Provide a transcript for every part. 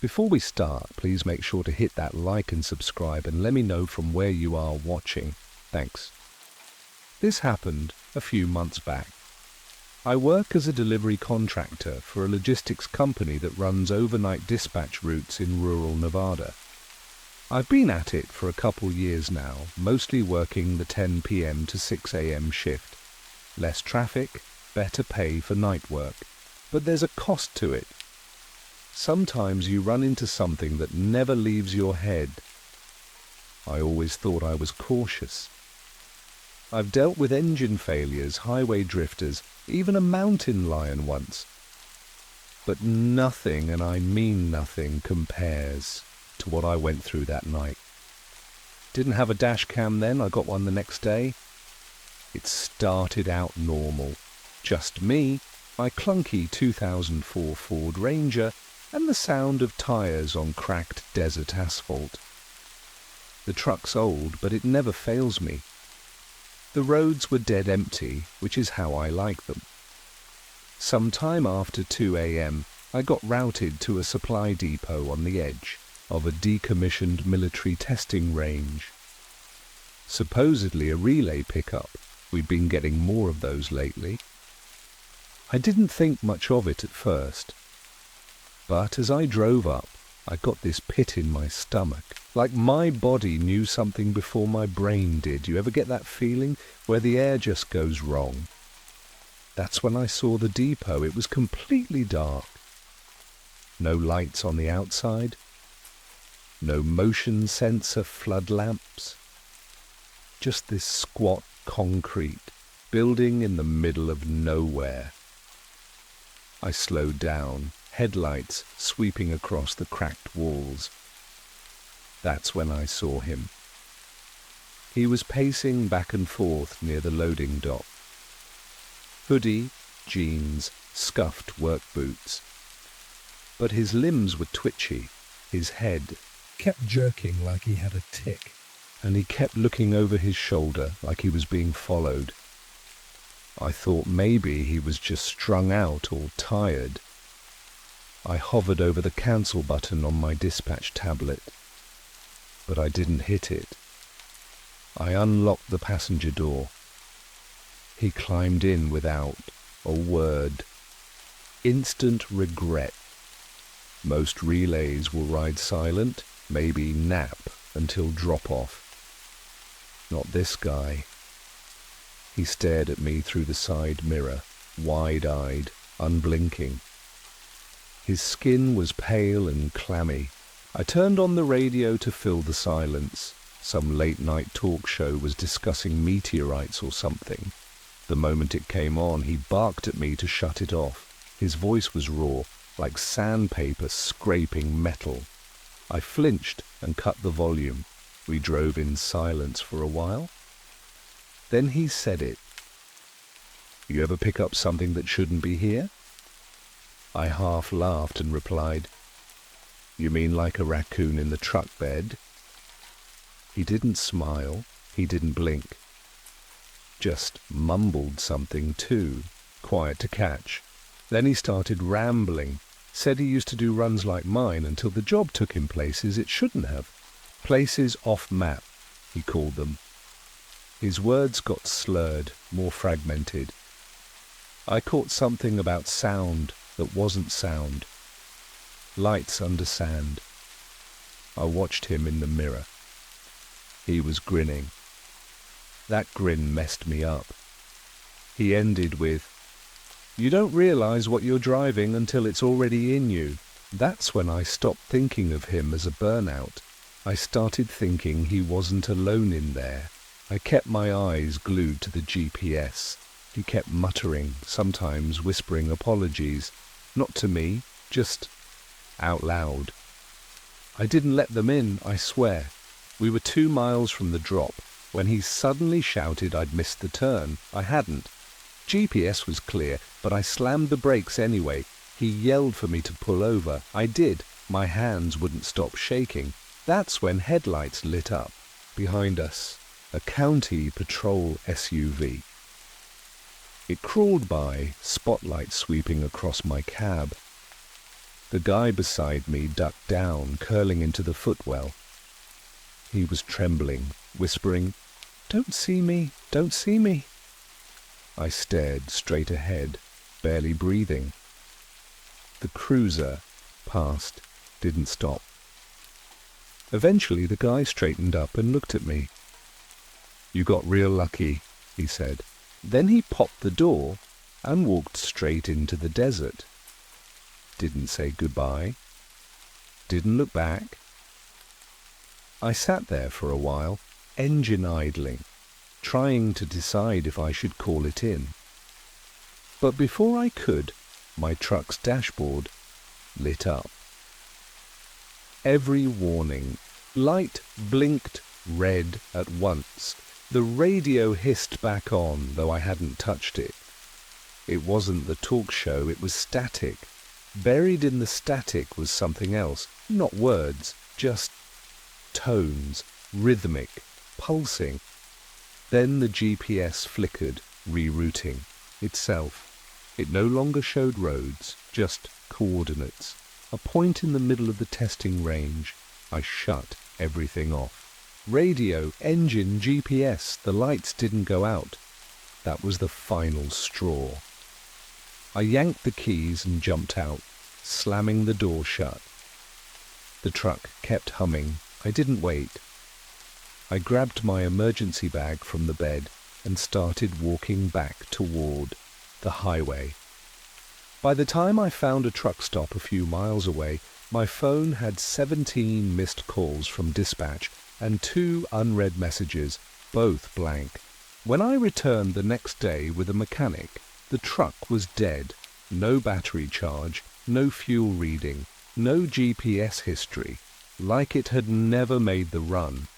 Before we start, please make sure to hit that like and subscribe and let me know from where you are watching. Thanks. This happened a few months back. I work as a delivery contractor for a logistics company that runs overnight dispatch routes in rural Nevada. I've been at it for a couple years now, mostly working the 10 p.m. to 6 a.m. shift. Less traffic, better pay for night work. But there's a cost to it. Sometimes you run into something that never leaves your head. I always thought I was cautious. I've dealt with engine failures, highway drifters, even a mountain lion once. But nothing, and I mean nothing, compares to what I went through that night. Didn't have a dash cam then, I got one the next day. It started out normal. Just me, my clunky 2004 Ford Ranger, and the sound of tyres on cracked desert asphalt. The truck's old, but it never fails me. The roads were dead empty, which is how I like them. Some time after 2 a.m., I got routed to a supply depot on the edge of a decommissioned military testing range. Supposedly a relay pickup. We'd been getting more of those lately. I didn't think much of it at first. But as I drove up, I got this pit in my stomach, like my body knew something before my brain did. You ever get that feeling where the air just goes wrong? That's when I saw the depot. It was completely dark. No lights on the outside. No motion sensor flood lamps. Just this squat concrete building in the middle of nowhere. I slowed down. Headlights sweeping across the cracked walls. That's when I saw him. He was pacing back and forth near the loading dock. Hoodie, jeans, scuffed work boots. But his limbs were twitchy. His head kept jerking like he had a tic, and he kept looking over his shoulder like he was being followed. I thought maybe he was just strung out or tired. I hovered over the cancel button on my dispatch tablet, but I didn't hit it. I unlocked the passenger door. He climbed in without a word. Instant regret. Most relays will ride silent, maybe nap until drop-off. Not this guy. He stared at me through the side mirror, wide-eyed, unblinking. His skin was pale and clammy. I turned on the radio to fill the silence. Some late-night talk show was discussing meteorites or something. The moment it came on, he barked at me to shut it off. His voice was raw, like sandpaper scraping metal. I flinched and cut the volume. We drove in silence for a while. Then he said it. "You ever pick up something that shouldn't be here?" I half laughed and replied, "You mean like a raccoon in the truck bed?" He didn't smile, he didn't blink. Just mumbled something too, quiet to catch. Then he started rambling, said he used to do runs like mine until the job took him places it shouldn't have. Places off map, he called them. His words got slurred, more fragmented. I caught something about sound that wasn't sound. Lights under sand. I watched him in the mirror. He was grinning. That grin messed me up. He ended with, "You don't realize what you're driving until it's already in you." That's when I stopped thinking of him as a burnout. I started thinking he wasn't alone in there. I kept my eyes glued to the GPS. He kept muttering, sometimes whispering apologies. Not to me, just out loud. I didn't let them in, I swear. We were 2 miles from the drop when he suddenly shouted I'd missed the turn. I hadn't. GPS was clear, but I slammed the brakes anyway. He yelled for me to pull over. I did. My hands wouldn't stop shaking. That's when headlights lit up. Behind us, a county patrol SUV. It crawled by, spotlight sweeping across my cab. The guy beside me ducked down, curling into the footwell. He was trembling, whispering, "Don't see me, don't see me." I stared straight ahead, barely breathing. The cruiser passed, didn't stop. Eventually the guy straightened up and looked at me. "You got real lucky," he said. Then he popped the door and walked straight into the desert. Didn't say goodbye. Didn't look back. I sat there for a while, engine idling, trying to decide if I should call it in. But before I could, my truck's dashboard lit up. Every warning light blinked red at once. The radio hissed back on, though I hadn't touched it. It wasn't the talk show, it was static. Buried in the static was something else, not words, just tones, rhythmic, pulsing. Then the GPS flickered, rerouting itself. It no longer showed roads, just coordinates. A point in the middle of the testing range. I shut everything off. Radio, engine, GPS, the lights didn't go out. That was the final straw. I yanked the keys and jumped out, slamming the door shut. The truck kept humming. I didn't wait. I grabbed my emergency bag from the bed and started walking back toward the highway. By the time I found a truck stop a few miles away, my phone had 17 missed calls from dispatch and 2 unread messages, both blank. When I returned the next day with a mechanic, the truck was dead. No battery charge, no fuel reading, no GPS history, like it had never made the run.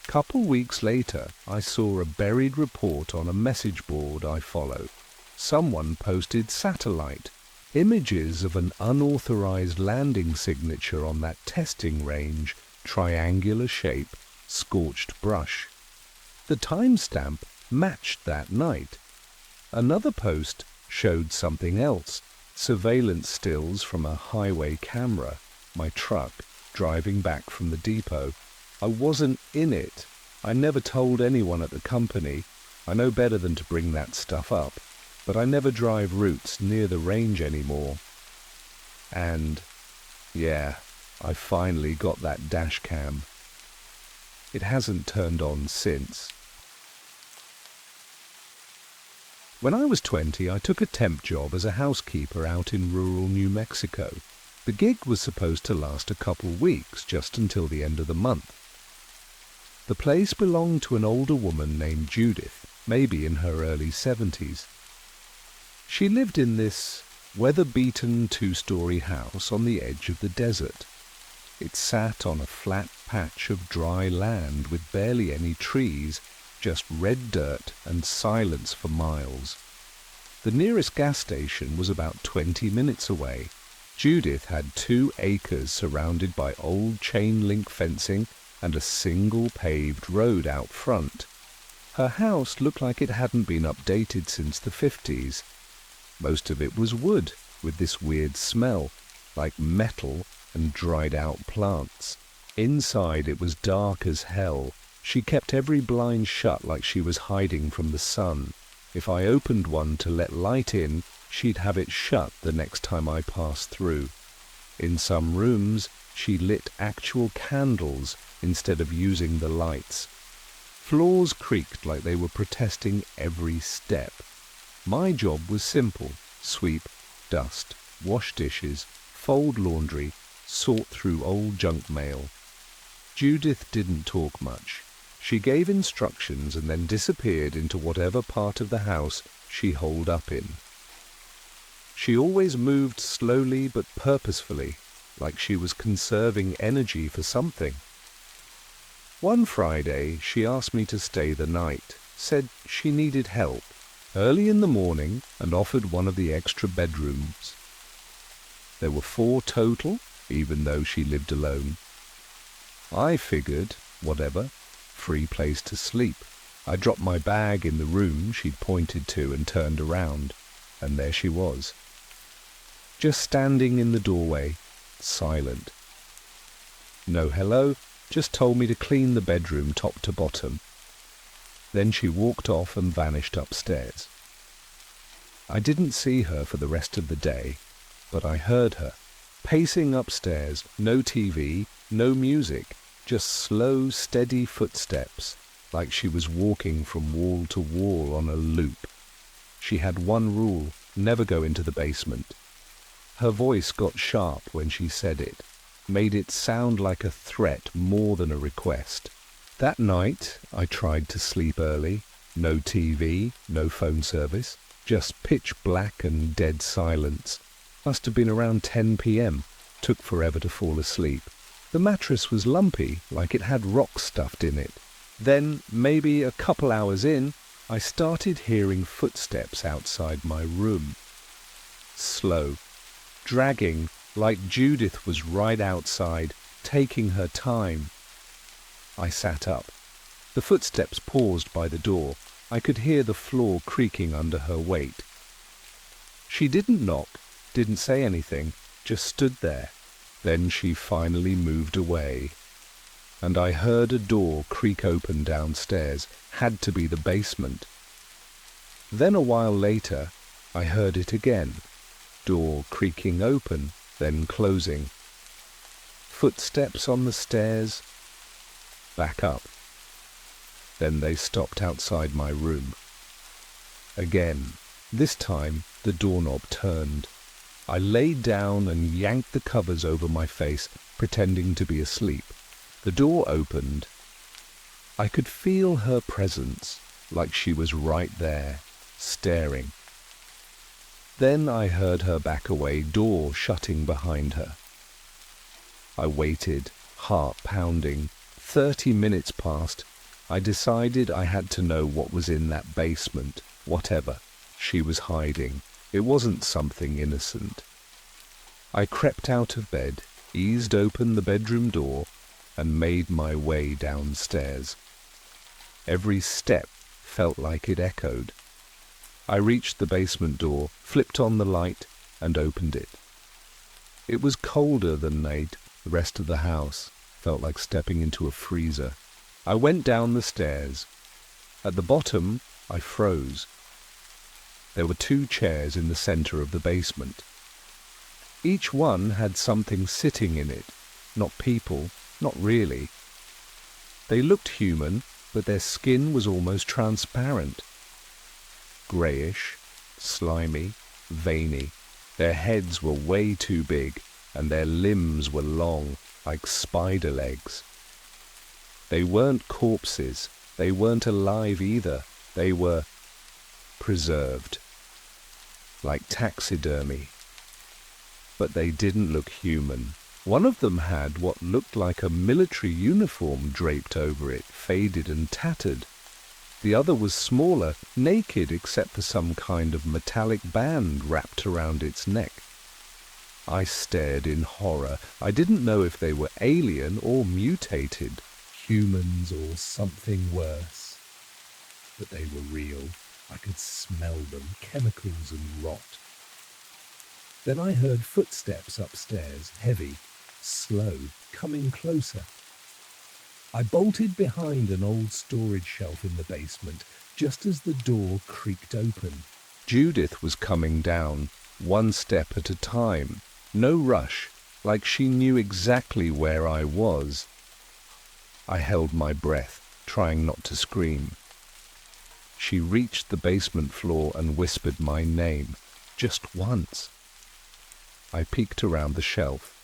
Couple weeks later, I saw a buried report on a message board I follow. Someone posted satellite, images of an unauthorized landing signature on that testing range, triangular shape, scorched brush. The timestamp matched that night. Another post showed something else, surveillance stills from a highway camera, my truck driving back from the depot. I wasn't in it. I never told anyone at the company. I know better than to bring that stuff up, but I never drive routes near the range anymore. And, yeah, I finally got that dash cam. It hasn't turned on since. When I was 20, I took a temp job as a housekeeper out in rural New Mexico. The gig was supposed to last a couple weeks, just until the end of the month. The place belonged to an older woman named Judith, maybe in her early 70s. She lived in this weather-beaten 2-story house on the edge of the desert. It sat on a flat patch of dry land with barely any trees, just red dirt and silence for miles. The nearest gas station was about 20 minutes away. Judith had 2 acres surrounded by old chain-link fencing and a single paved road out front. Her house looked like it hadn't been updated since the 50s. Most of it was wood, with this weird smell, like metal and dried-out plants. Inside it was dark as hell. She kept every blind shut like she was hiding from the sun. If I opened one to let light in, she'd have it shut the next time I passed through. In some rooms, she lit actual candles instead of using the lights. Floors creaked like they were protesting every step. My job was simple: sweep, dust, wash dishes, fold laundry, sort through old junk mail. Judith didn't talk much. She gave instructions and then disappeared into whatever part of the house she holed up in. She always moved slowly but purposefully, like she was conserving energy for something. One Friday, she asked me to stay the night, said she needed help, early in the morning, and offered one of the extra bedrooms. There were 4 total, even though she lived alone. I figured, whatever, free place to sleep. I dropped my bag in the room she'd pointed to and turned around, and there she was. Just standing in the doorway, silent. No hello, just told me to clean the bedroom top to bottom. Then she walked off and vanished upstairs. I didn't see her for the rest of the day, but I heard her, pacing upstairs, no TV, no music, just slow, steady footsteps, like she was walking from wall to wall on a loop. She had one rule, never go into the basement. Her voice got sharp when she said it, made it sound like a threat more than a request. That night, I tried to sleep early. No TV, no phone service, just pitch black and dead silence. Must have been around 10 p.m. Took forever to fall asleep. The mattress was lumpy, like it had rocks stuffed in it. Then, maybe a couple hours in, I started hearing footsteps outside my room. Slow, dragging, like Judith was right outside, taking her time. I sat up. The footsteps paused by the door. I could hear the floor creaking under her weight. She didn't knock, didn't say anything, just stood there. Then she finally moved away. And I heard a door creak open downstairs. Had to be the basement. Then a while later, I heard it again. Door creaking open, then closing. Footsteps on the stairs. Back up. Then they stopped outside my room. Again. This time, the doorknob turned. I laid down and yanked the covers over my face, pretending to be asleep. The door opened. I could feel her presence, like she was right there, staring. Then I heard her back away, door shutting behind her. I waited, heart pounding. 30 minutes passed. I decided I had to know what was in that basement, whatever she was hiding. It wasn't something innocent. I crept out of bed, eased open the bedroom door, and made my way downstairs. Every step felt like it echoed. I reached the basement door, flipped on the light, and opened it. It was colder than the rest of the house. Felt like stepping into a freezer. I went down the stairs. At the bottom, I froze. There were 2 chairs in the center of the basement. Each one had something sitting in it. Not people, not really. They looked human, but their skin was almost transparent. Greyish, slimy, veiny. Their heads were way too big, and their limbs were long, like spider legs. They weren't corpses. They weren't alive either. They were preserved, like taxidermy. But they didn't look human. One of them had what looked like a military uniform draped over it, faded and tattered. The other was smaller, naked except for some kind of metallic band wrapped around its neck. I stared in horror. I didn't know if they were alien or mutated, humans or something worse. But they were real. I could smell them, chemicals and rot. Then I heard footsteps upstairs, heavy, slow, coming closer. I bolted behind an old storage shelf in the basement, just as the door creaked open. Judith was coming down, one step at a time. No rush, like she knew exactly where I was. I held my breath, trying not to scream. She reached the basement floor and whispered my name, just once. I peeked around the shelf.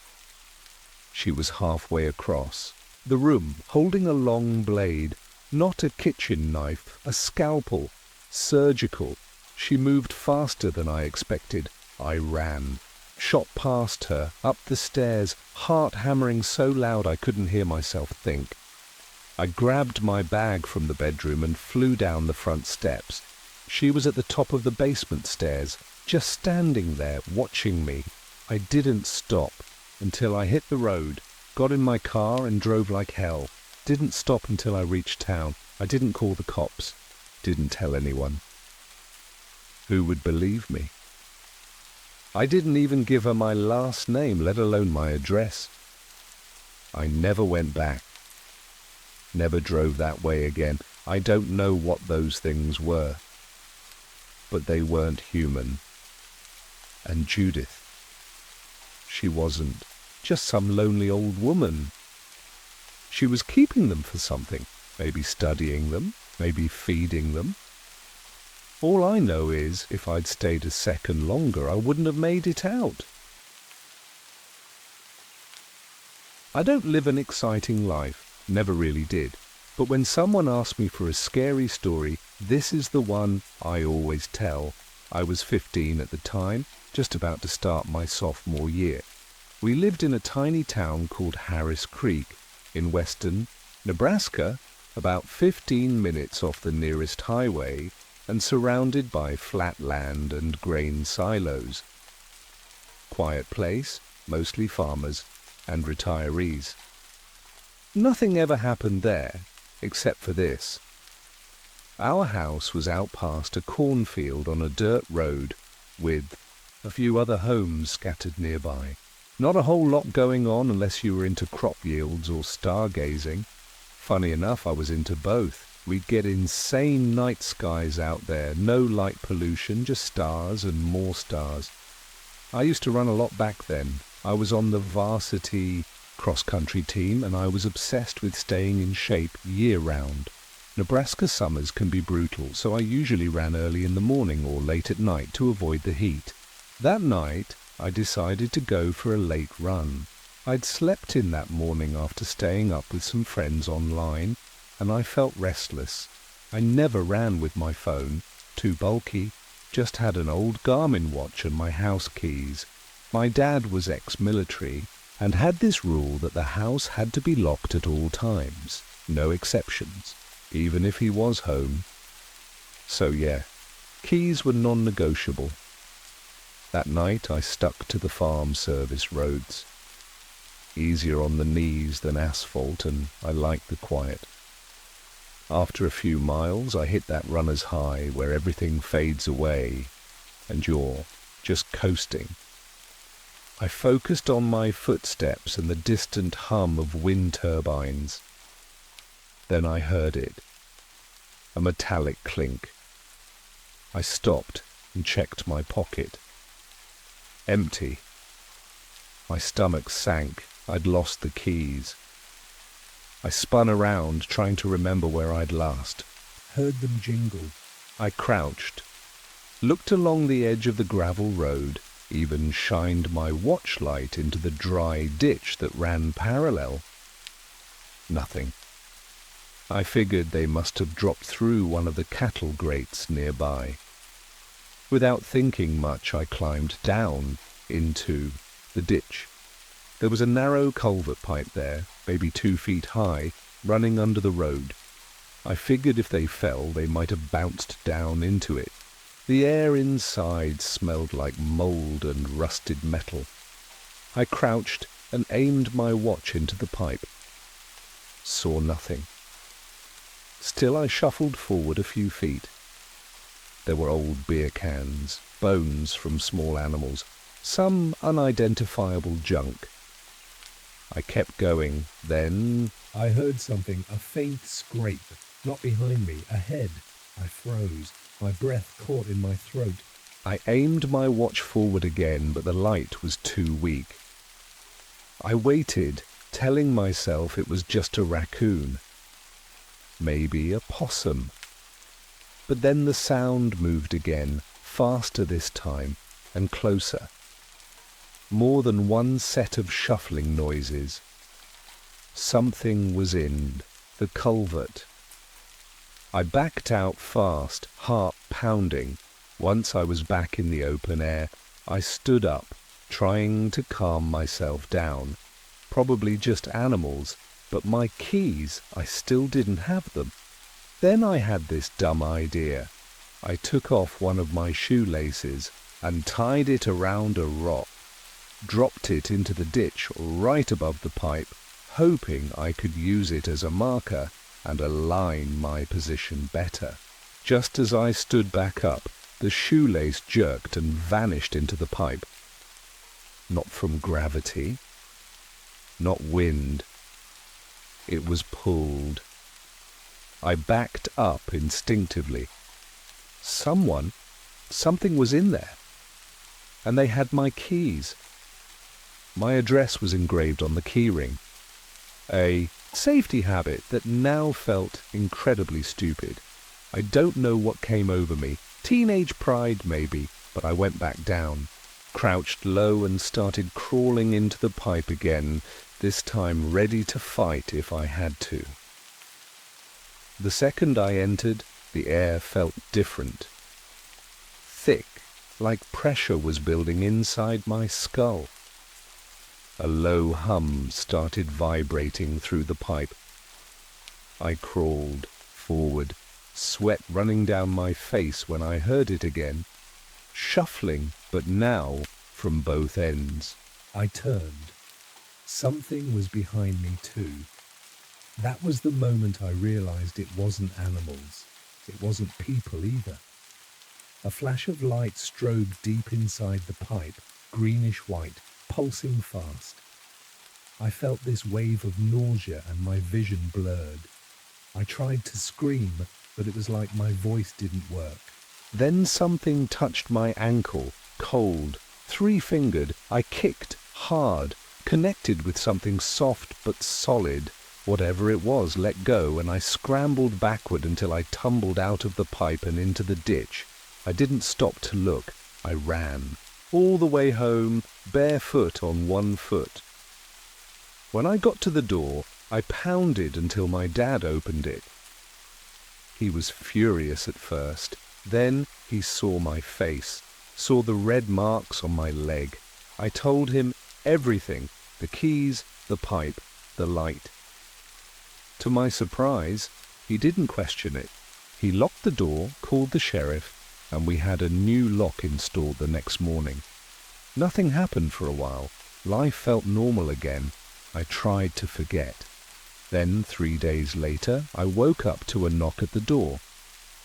She was halfway across the room, holding a long blade, not a kitchen knife, a scalpel, surgical. She moved faster than I expected. I ran, shot past her, up the stairs, heart hammering so loud I couldn't hear myself think. I grabbed my bag from the bedroom and flew down the front steps. She was at the top of the basement stairs, just standing there, watching me. I didn't stop until I hit the road, got in my car and drove like hell. Didn't stop until I reached town. I didn't call the cops. Didn't tell anyone. Who would believe me? I didn't even give her my last name, let alone my address. I never went back. Never drove that way again. I don't know what those things were. But they weren't human. And Judith, she wasn't just some lonely old woman. She was keeping them for something, maybe studying them, maybe feeding them. All I know is, if I'd stayed a second longer, I wouldn't have made it out. I don't live an exciting life, never really did. But when someone asks me for a scary story, this is the one I always tell. I was 15 at the time, just about to start my sophomore year. We lived in a tiny town called Harris Creek in western Nebraska, about 15 minutes off the nearest highway and surrounded by flat land and grain silos. Quiet place, mostly farmers and retirees. Nothing ever happened there, except for this. Our house was out past a cornfield on a dirt road with a few other homes scattered nearby. Not a whole lot going on unless you were into crop yields or stargazing. Funny enough, I was into both. We'd get insane night skies out there, no light pollution, just stars and more stars. I used to run a lot back then. I was on the varsity cross-country team and I was obsessed with staying in shape year-round. Nebraska summers can be brutal, so I usually ran early in the morning or late at night to avoid the heat. That night, I decided to go for a late run. I'd slept in that morning after staying up with some friends online, and I felt restless. I never ran with my phone, too bulky, just had an old Garmin watch and my house keys. My dad was ex-military and had this rule that the house had to be locked at all times, no exceptions, even if he was home. So yeah, keys were non-negotiable. That night I stuck to the farm service roads. Easier on the knees than asphalt, and I liked the quiet. After a few miles I hit that runner's high where everything fades away and you're just coasting. I focused on my footsteps and the distant hum of wind turbines. Then I heard it, a metallic clink. I stopped and checked my pocket. Empty. My stomach sank. I'd lost the keys. I spun around, trying to remember where I'd last heard them jingle. I crouched, looked along the edge of the gravel road, even shined my watch light into the dry ditch that ran parallel. Nothing. I figured they must have dropped through one of the cattle grates nearby. Without thinking much, I climbed down into the ditch. There was a narrow culvert pipe there, maybe 2 feet high, running under the road. I figured if they fell, they might have bounced down into it. The air inside smelled like mold and rusted metal. I crouched and aimed my watch into the pipe. Saw nothing. Still I shuffled forward a few feet. There were old beer cans, bones from small animals, some unidentifiable junk. I kept going, then I heard something, a faint scrape, not behind me, ahead. I froze, my breath caught in my throat. I aimed my watch forward again, but the light was too weak. I waited, telling myself it was just a raccoon. Maybe a possum. But then the sound moved again, faster this time, and closer. More than one set of shuffling noises. Something was in the culvert. I backed out fast, heart pounding. Once I was back in the open air, I stood up, trying to calm myself down. Probably just animals, but my keys, I still didn't have them. Then I had this dumb idea. I took off one of my shoelaces and tied it around a rock, dropped it into the ditch right above the pipe, hoping I could use it as a marker and align my position better. Just as I stood back up, the shoelace jerked and vanished into the pipe. not from gravity, not wind. It was pulled. I backed up instinctively. Something was in there, and they had my keys. My address was engraved on the keyring, a safety habit that now felt incredibly stupid. I don't know what came over me, teenage pride maybe, but I went back down, crouched low and started crawling into the pipe again, this time ready to fight if I had to. The second I entered, the air felt different. Thick, like pressure was building inside my skull. A low hum started vibrating through the pipe. I crawled forward, sweat running down my face when I heard it again, shuffling, but now from both ends. I turned. Something was behind me too. That was the moment I realized it wasn't animals. It wasn't people either. A flash of light strobed deep inside the pipe, greenish-white, pulsing fast. I felt this wave of nausea and my vision blurred. I tried to scream, but it was like my voice didn't work. Then something touched my ankle, cold, three-fingered. I kicked hard, connected with something soft but solid. Whatever it was let go, and I scrambled backward until I tumbled out of the pipe and into the ditch. I didn't stop to look. I ran, all the way home, barefoot on one foot. When I got to the door, I pounded until my dad opened it. He was furious at first. Then he saw my face, saw the red marks on my leg. I told him everything, the keys, the pipe, the light. To my surprise, he didn't question it. He locked the door, called the sheriff, and we had a new lock installed the next morning. Nothing happened for a while. Life felt normal again. I tried to forget. Then, 3 days later, I woke up to a knock at the door.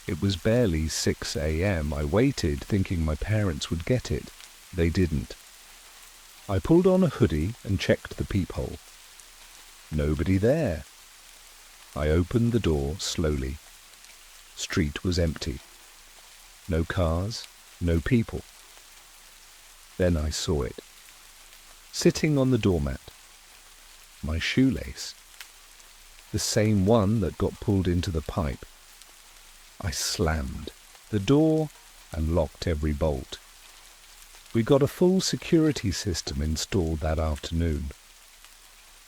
It was barely 6 a.m. I waited, thinking my parents would get it. They didn't. I pulled on a hoodie and checked the peephole. Nobody there. I opened the door slowly. Street was empty. No cars, no people. Then I saw it. Sitting on the doormat. My shoelace. The same one that got pulled into the pipe. I slammed the door and locked every bolt. We got a full security system installed that afternoon.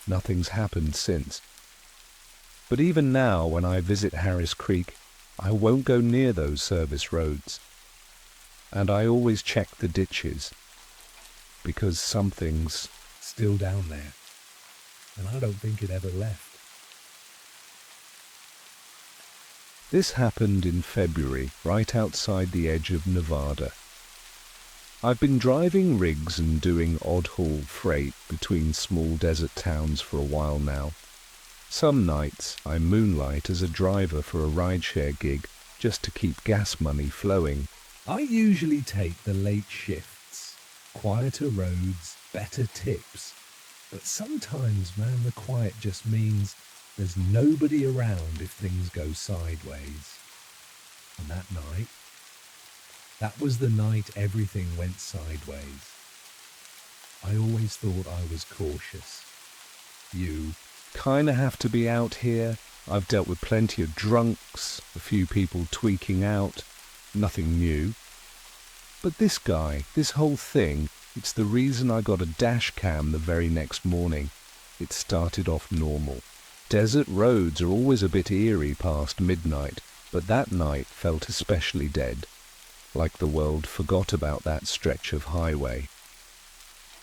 Nothing's happened since. But even now, when I visit Harris Creek, I won't go near those service roads. And I always check the ditches, because something's still down there, and I don't think it ever left. This happened in February, right outside the edge of Nevada. I've been driving rigs and doing odd-haul freight between small desert towns for a while now. Some nights I moonlight as a driver for a rideshare gig just to keep gas money flowing. I usually take the late shifts, quieter roads, better tips. But sometimes, man, the quiet just means there's nobody around if things go sideways. And that was the night everything went sideways. I always thought I was cautious. You kinda have to be out here. I've dealt with plenty of drunks, a few people tweaking out, nothing new. But this guy, this whole thing, it's the reason I got a dash cam the very next morning. It started off normal. Desert roads are always a bit eerie past midnight, but that night felt especially dead, like the world forgot about that stretch of highway.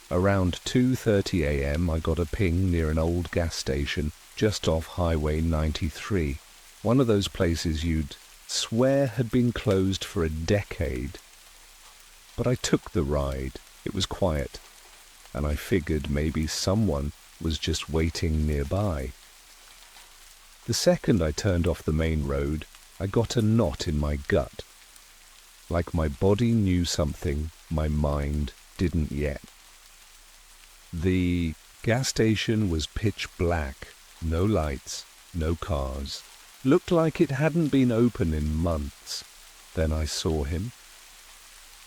Around 2:30 a.m. I got a ping near an old gas station just off Highway 93, one of those places you'd swear had been closed for a decade. But I took the ride. It was quiet, and I figured maybe someone was just waiting nearby. The second I turned off the main road, I got a knot in my gut. Like my body knew something my mind didn't yet. The gas station was pitch black, no lights, no cars. Looked like it hadn't been open in months. Then I saw him.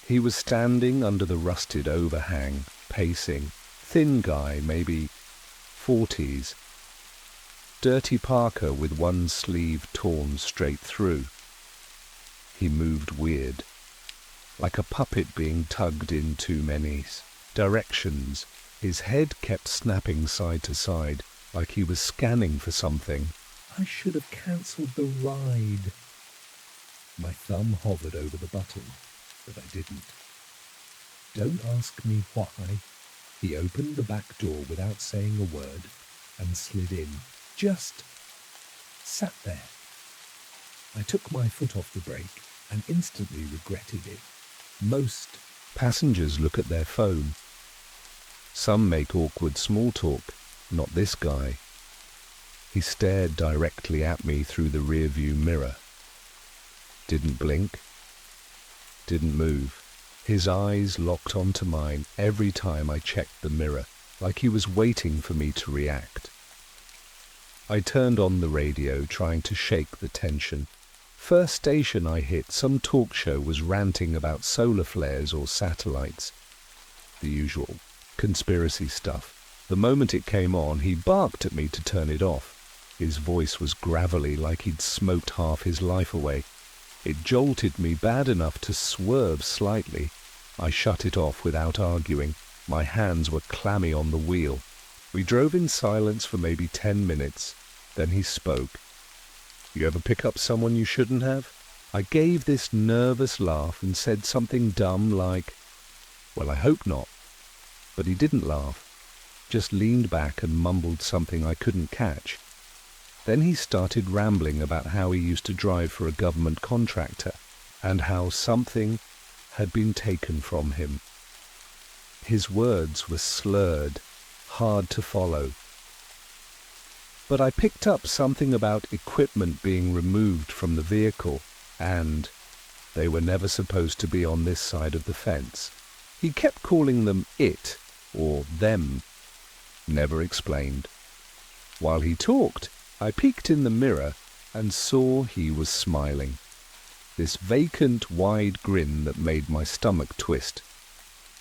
He was standing under the rusted overhang, pacing. Thin guy, maybe 40s. Dirty parka with one sleeve torn straight through. He moved weird, like a puppet being tugged in too many directions. His head kept snapping side to side, like he was scanning for something. I should have cancelled the ride. My thumb hovered over the button, but I didn't. Don't ask me why. He opened the back door without saying a word and slid in. Just sat there. I took my foot off the brake and instantly regretted it. Most passengers look at their phone. Some make awkward small talk, not this guy. He stared directly at me through the rearview mirror. Didn't blink. Didn't move. His eyes locked onto mine every time I checked the mirror, like he was waiting for me to react. I turned on the radio, trying to shake the tension. First station I hit, some talk show was ranting about solar flares or satellites. The usual conspiracy stuff. The moment it came on, he barked at me to turn it off. His voice was gravelly, like he'd smoked half his life away. It jolted me bad enough to swerve slightly. I shut it off without arguing. My hands were clammy on the wheel. We drove in silence for maybe 10 minutes. Then he spoke. "You ever pick up someone you shouldn't have?" I gave this nervous laugh and said something dumb like, "Well, I hope not." But he didn't laugh, just leaned back and mumbled something I couldn't catch. Then he started rambling about how he used to drive for a government contractor and how something had been taken from him. His words were slurred, hard to follow. But I picked up something about equipment being removed from the vehicle, and they were never supposed to be on this side of the fence. He kept calling them it or them. Never explained. While he talked, I peeked in the mirror and saw he was smiling. This vacant, wide grin that made my stomach twist.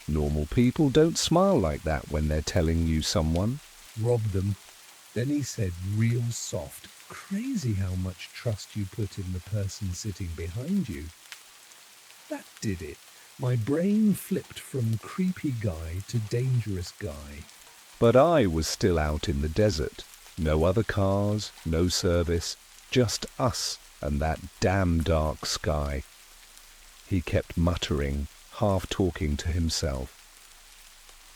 Normal people don't smile like that when they're telling you someone. Rob them. Then he said real soft, "Crazy how much trust you put in the person sitting behind you." That did it. My brain flipped from creepy guy to dangerous guy. But I was still out in the desert. No other cars, no service, just us and that damn dark sky. He kept muttering, half talking to himself.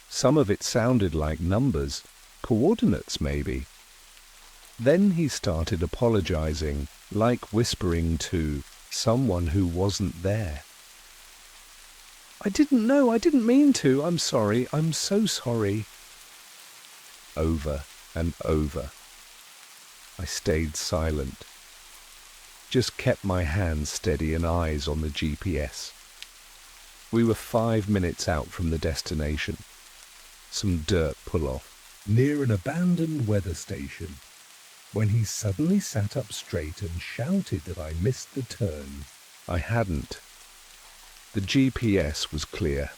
Some of it sounded like numbers, coordinates maybe. Then he started apologizing, like whispering to someone who wasn't there. "I didn't know, I didn't mean to, I'm sorry, I'm so sorry." Over and over. I stayed silent. Just kept my hands steady and eyes on the GPS. We were 5 minutes out from the destination. Some dirt pull-off, near an abandoned weather station, when he suddenly sat up straight and shouted that I missed the turn. I hadn't. The GPS was clear,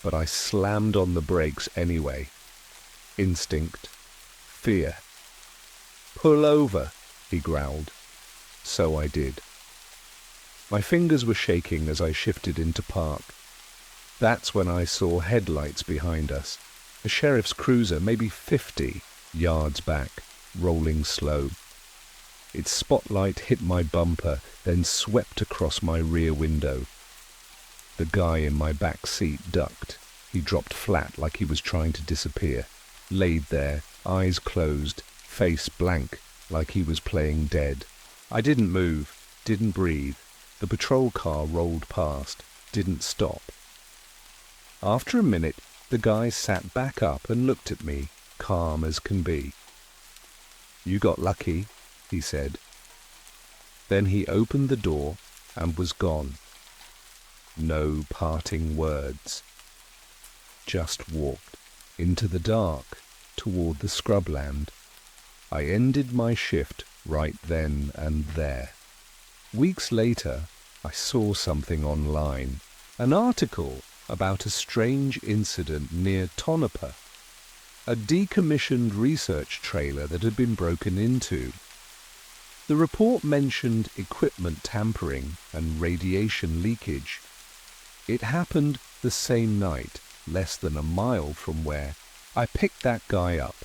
but I slammed on the brakes anyway. Instinct. Fear. "Pull over," he growled. So I did. My fingers were shaking as I shifted into park. That's when I saw headlights behind us. A sheriff's cruiser, maybe 50 yards back, rolling slow. Its spotlight hit my bumper, then swept across my rear window. The guy in my back seat ducked. He dropped flat like he was trying to disappear. Laid there, eyes closed, face blank, like he was playing dead. I didn't move, didn't breathe. The patrol car rolled past, didn't stop. After a minute, the guy sat back up and looked at me, calm as can be. "You got lucky," he said. Then he opened the door and was gone. No parting words. Just walked into the dark, toward the scrubland. I ended my shift right then and there. Weeks later, I saw something online, an article about a strange incident near Tonopah, a decommissioned research trailer that had been broken into. The report mentioned equipment tampering and radiation leakage. It happened the same night, less than a mile from where I picked that guy up.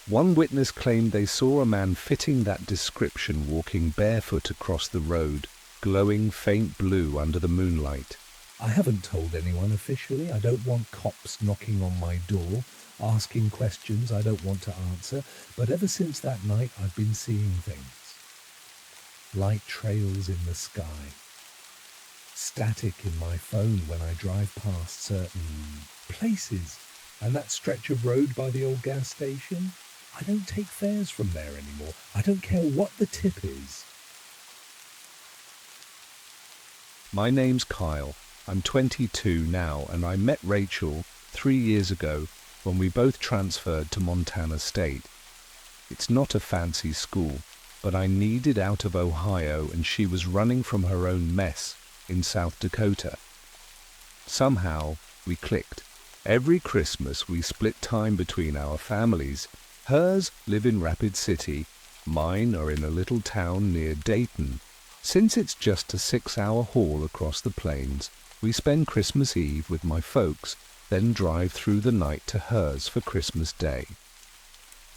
One witness claimed they saw a man fitting that description walking barefoot across the road, glowing faint blue under the moonlight. I haven't told anyone officially. I don't want cops knocking on my door, asking questions I don't want to answer, but ever since that night I've been seeing things. Light trails in the sky. Static in my phone when I drive past certain places. And that stretch of road by the old gas station? I don't take fares from there anymore. I don't care what the tip is. My name's Kyle. I'm 22 now, and I met Rachel 3 years ago when we both transferred to Montana State. It's not a fancy school, but I needed out of Ohio, and she was running from her own mess in South Dakota. Somehow, we clicked. Every Christmas we split time between our families. Hers live in Rapid City, mine are in a little town near Dayton. Since it's just a 6-hour haul across the plains, we spend Christmas Eve with my folks, then drive through the night to hers for Christmas Day.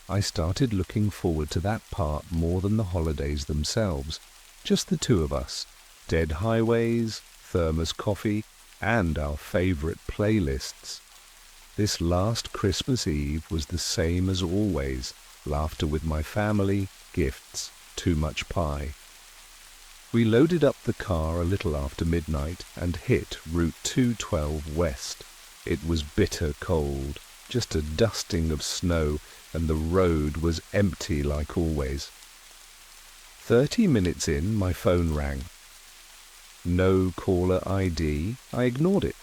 I started looking forward to that part more than the holidays themselves. Just the two of us. Dead highways, thermos coffee, and our favorite playlists. This last Christmas Eve was the same as always. Laughter with my family, gifts, too much pie. We loaded up the car a little after midnight and hit Route 212 west. It was bitter cold, just a dusting of snow, and the road was empty like always. 30 minutes in, my phone rang. No caller ID. I ignored it.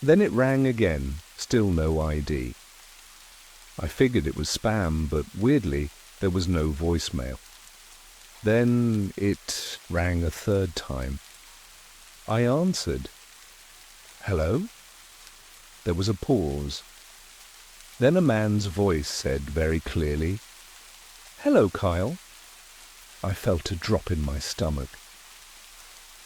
Then it rang again, still no ID. I figured it was spam, but weirdly, there was no voicemail. Then it rang a third time. I answered. Hello? There was a pause. Then a man's voice said very clearly, Hello, Kyle. I felt a drop in my stomach.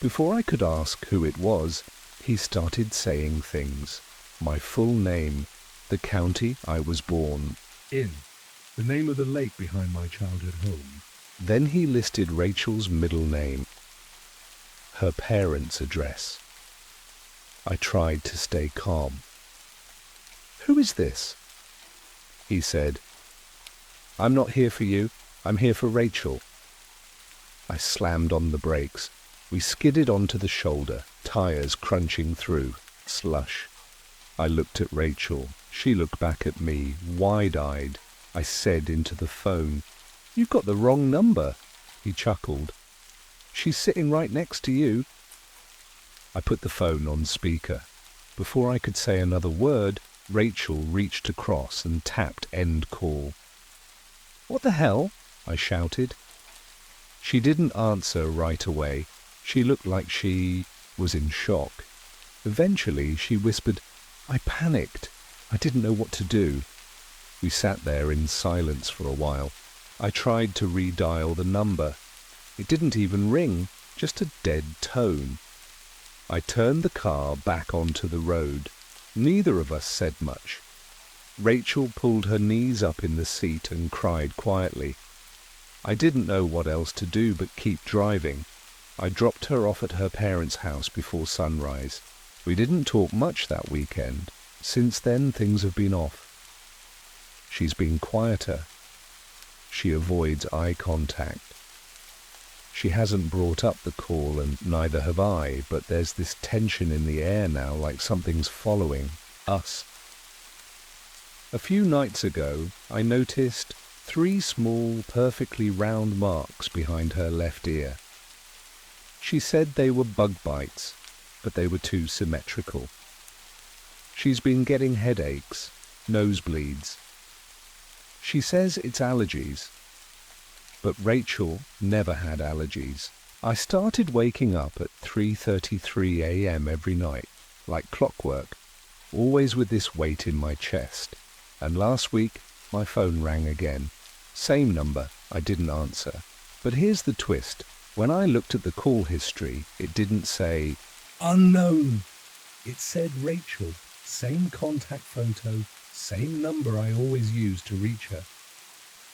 Before I could ask who it was, he started saying things. My full name, the county I was born In. The name of the lake behind my childhood home. Then he listed Rachel's middle name, her parents' address. I tried to stay calm. Who is this? He said, I'm not here for you. I'm here for Rachel. I slammed on the brakes. We skidded onto the shoulder, tires crunching through, slush. I looked at Rachel. She looked back at me, wide-eyed. I said into the phone, You've got the wrong number. He chuckled. She's sitting right next to you. I put the phone on speaker. Before I could say another word, Rachel reached across and tapped end call. What the hell? I shouted. She didn't answer right away. She looked like she was in shock. Eventually she whispered, I panicked. I didn't know what to do. We sat there in silence for a while. I tried to redial the number. It didn't even ring, just a dead tone. I turned the car back onto the road. Neither of us said much. Rachel pulled her knees up in the seat and cried quietly. I didn't know what else to do but keep driving. I dropped her off at her parents' house before sunrise. We didn't talk much that weekend. Since then, things have been off. She's been quieter. She avoids eye contact. She hasn't brought up the call, and neither have I, but there's this tension in the air now, like something's following us. A few nights ago, I noticed 3 small, perfectly round marks behind her left ear. She said they were bug bites, but they were too symmetrical. She's been getting headaches. nosebleeds. She says it's allergies, but Rachel never had allergies. I started waking up at 3:33 a.m. every night, like clockwork, always with this weight in my chest. And last week, my phone rang again. Same number, I didn't answer. But here's the twist. When I looked at the call history, it didn't say Unknown. It said Rachel. Same contact photo, same number I always use to reach her.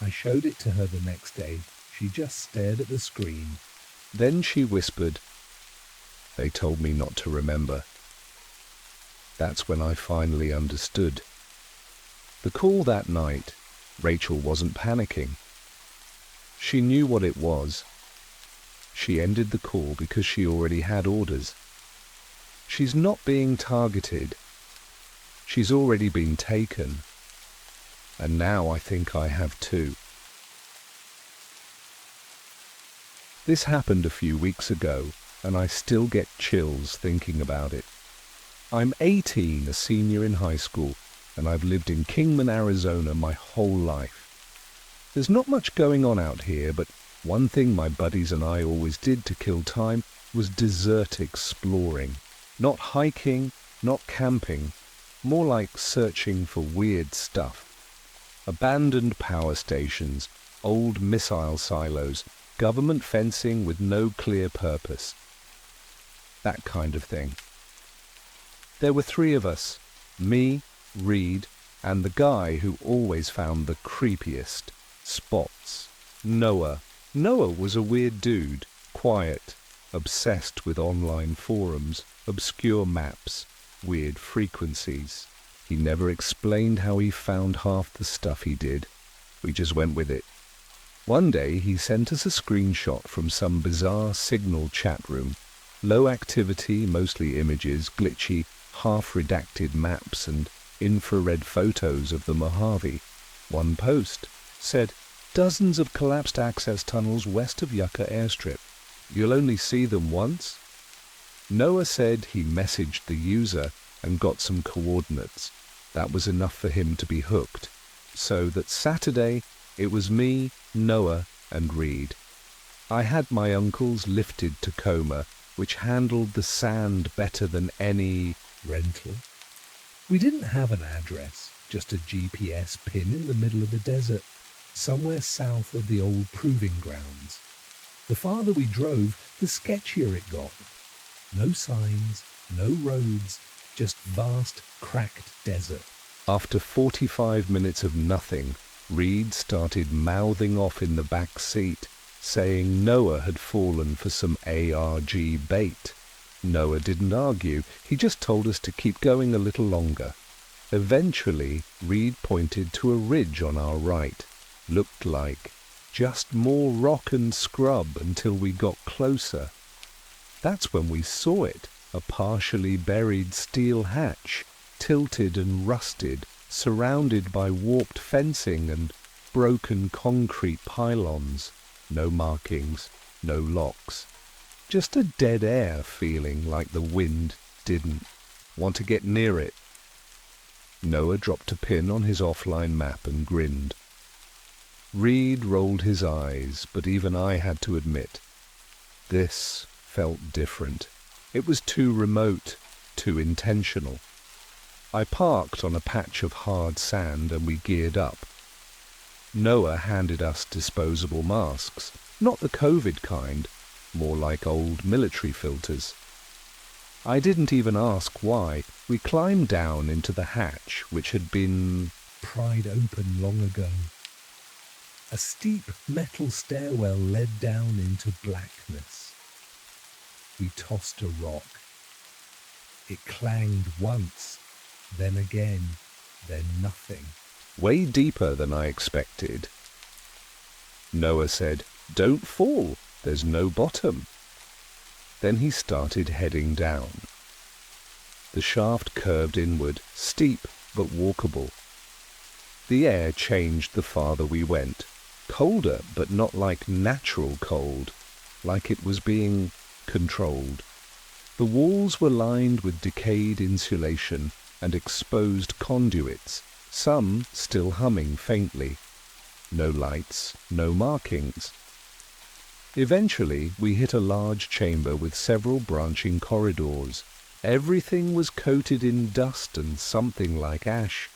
I showed it to her the next day. She just stared at the screen. Then she whispered, "They told me not to remember." That's when I finally understood. The call that night, Rachel wasn't panicking. She knew what it was. She ended the call because she already had orders. She's not being targeted. She's already been taken. And now I think I have too. This happened a few weeks ago, and I still get chills thinking about it. I'm 18, a senior in high school, and I've lived in Kingman, Arizona my whole life. There's not much going on out here, but one thing my buddies and I always did to kill time was desert exploring. Not hiking, not camping, more like searching for weird stuff. Abandoned power stations, old missile silos, government fencing with no clear purpose. That kind of thing. There were 3 of us, me, Reed, and the guy who always found the creepiest spots, Noah. Noah was a weird dude, quiet, obsessed with online forums, obscure maps, weird frequencies. He never explained how he found half the stuff he did. We just went with it. One day he sent us a screenshot from some bizarre signal chat room. Low activity, mostly images, glitchy, half-redacted maps and infrared photos of the Mojave. One post said, "Dozens of collapsed access tunnels west of Yucca airstrip. You'll only see them once." Noah said he messaged the user and got some coordinates. That was enough for him to be hooked. So that Saturday, it was me, Noah, and Reed. I had my uncle's lifted Tacoma, which handled the sand better than any rental. We didn't have an address, just a GPS pin in the middle of the desert, somewhere south of the old proving grounds. The farther we drove, the sketchier it got. No signs, no roads, just vast, cracked desert. After 45 minutes of nothing, Reed started mouthing off in the back seat, saying Noah had fallen for some ARG bait. Noah didn't argue, he just told us to keep going a little longer. Eventually, Reed pointed to a ridge on our right. Looked like just more rock and scrub until we got closer. That's when we saw it, a partially buried steel hatch, tilted and rusted, surrounded by warped fencing and broken concrete pylons. No markings, no locks. Just a dead air feeling like the wind didn't want to get near it. Noah dropped a pin on his offline map and grinned. Reed rolled his eyes, but even I had to admit, this felt different. It was too remote, too intentional. I parked on a patch of hard sand and we geared up. Noah handed us disposable masks, not the COVID kind, more like old military filters. I didn't even ask why. We climbed down into the hatch, which had been pried open long ago. A steep metal stairwell led down into blackness. We tossed a rock. It clanged once, then again, then nothing. Way deeper than I expected. Noah said, "Don't fall, there's no bottom." Then he started heading down. The shaft curved inward, steep but walkable. The air changed the farther we went. Colder, but not like natural cold, like it was being controlled. The walls were lined with decayed insulation and exposed conduits, some still humming faintly. No lights, no markings. Eventually, we hit a large chamber with several branching corridors. Everything was coated in dust and something like ash.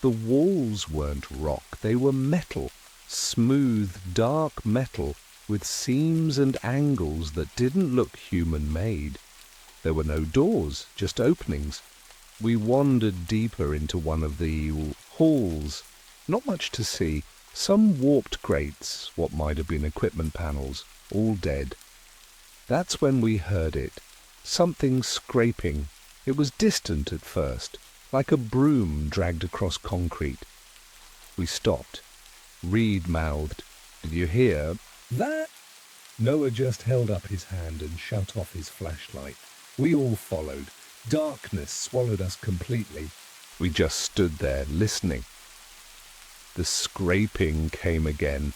The walls weren't rock, they were metal, smooth, dark metal, with seams and angles that didn't look human-made. There were no doors, just openings. We wandered deeper into one of the halls. Not much to see. Some warped grates, what might have been equipment panels, all dead. That's when we heard it. Something scraping. It was distant at first, like a broom dragged across concrete. We stopped. Reed mouthed, "Did you hear?" That? Noah just held up his hand and shut off his flashlight. We all followed. Darkness swallowed us completely. We just stood there, listening. The scraping came again.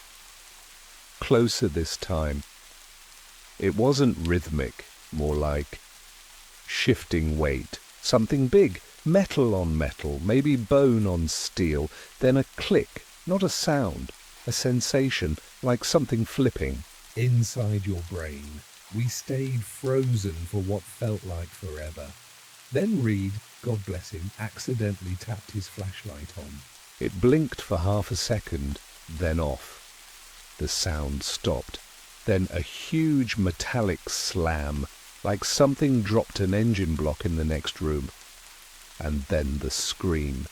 Closer this time. It wasn't rhythmic, more like shifting weight. Something big, metal on metal, maybe bone on steel. Then a click, not a sound, a sensation, like something flipping. Inside your brain, we stayed frozen for what felt like forever. Then Reed, God bless him, accidentally tapped his flashlight on. It blinked for half a second, then off. The sound stopped. Then a huge metallic slam, like something dropped an engine block in the next room. And then the scream.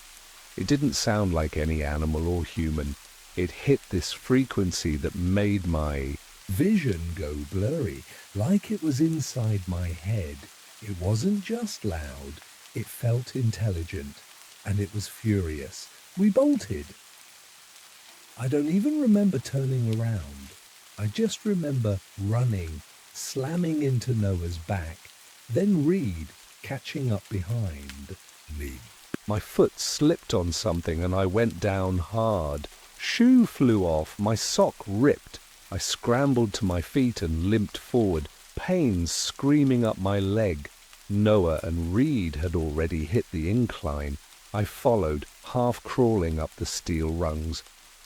It didn't sound like any animal or human. It hit this frequency that made my vision go blurry, like it was inside my head. It wasn't just loud, it felt intelligent, and it was furious. We bolted. I don't even remember turning around. I just remember running, slamming into Noah's back, then Reed catching up behind me. My foot slipped on something and I went down hard. Shoe flew off, my sock ripped. I scrambled to my feet and limped forward, pain screaming up my leg. Noah and Reed had already hit the incline. I followed, half crawling up the steel rungs.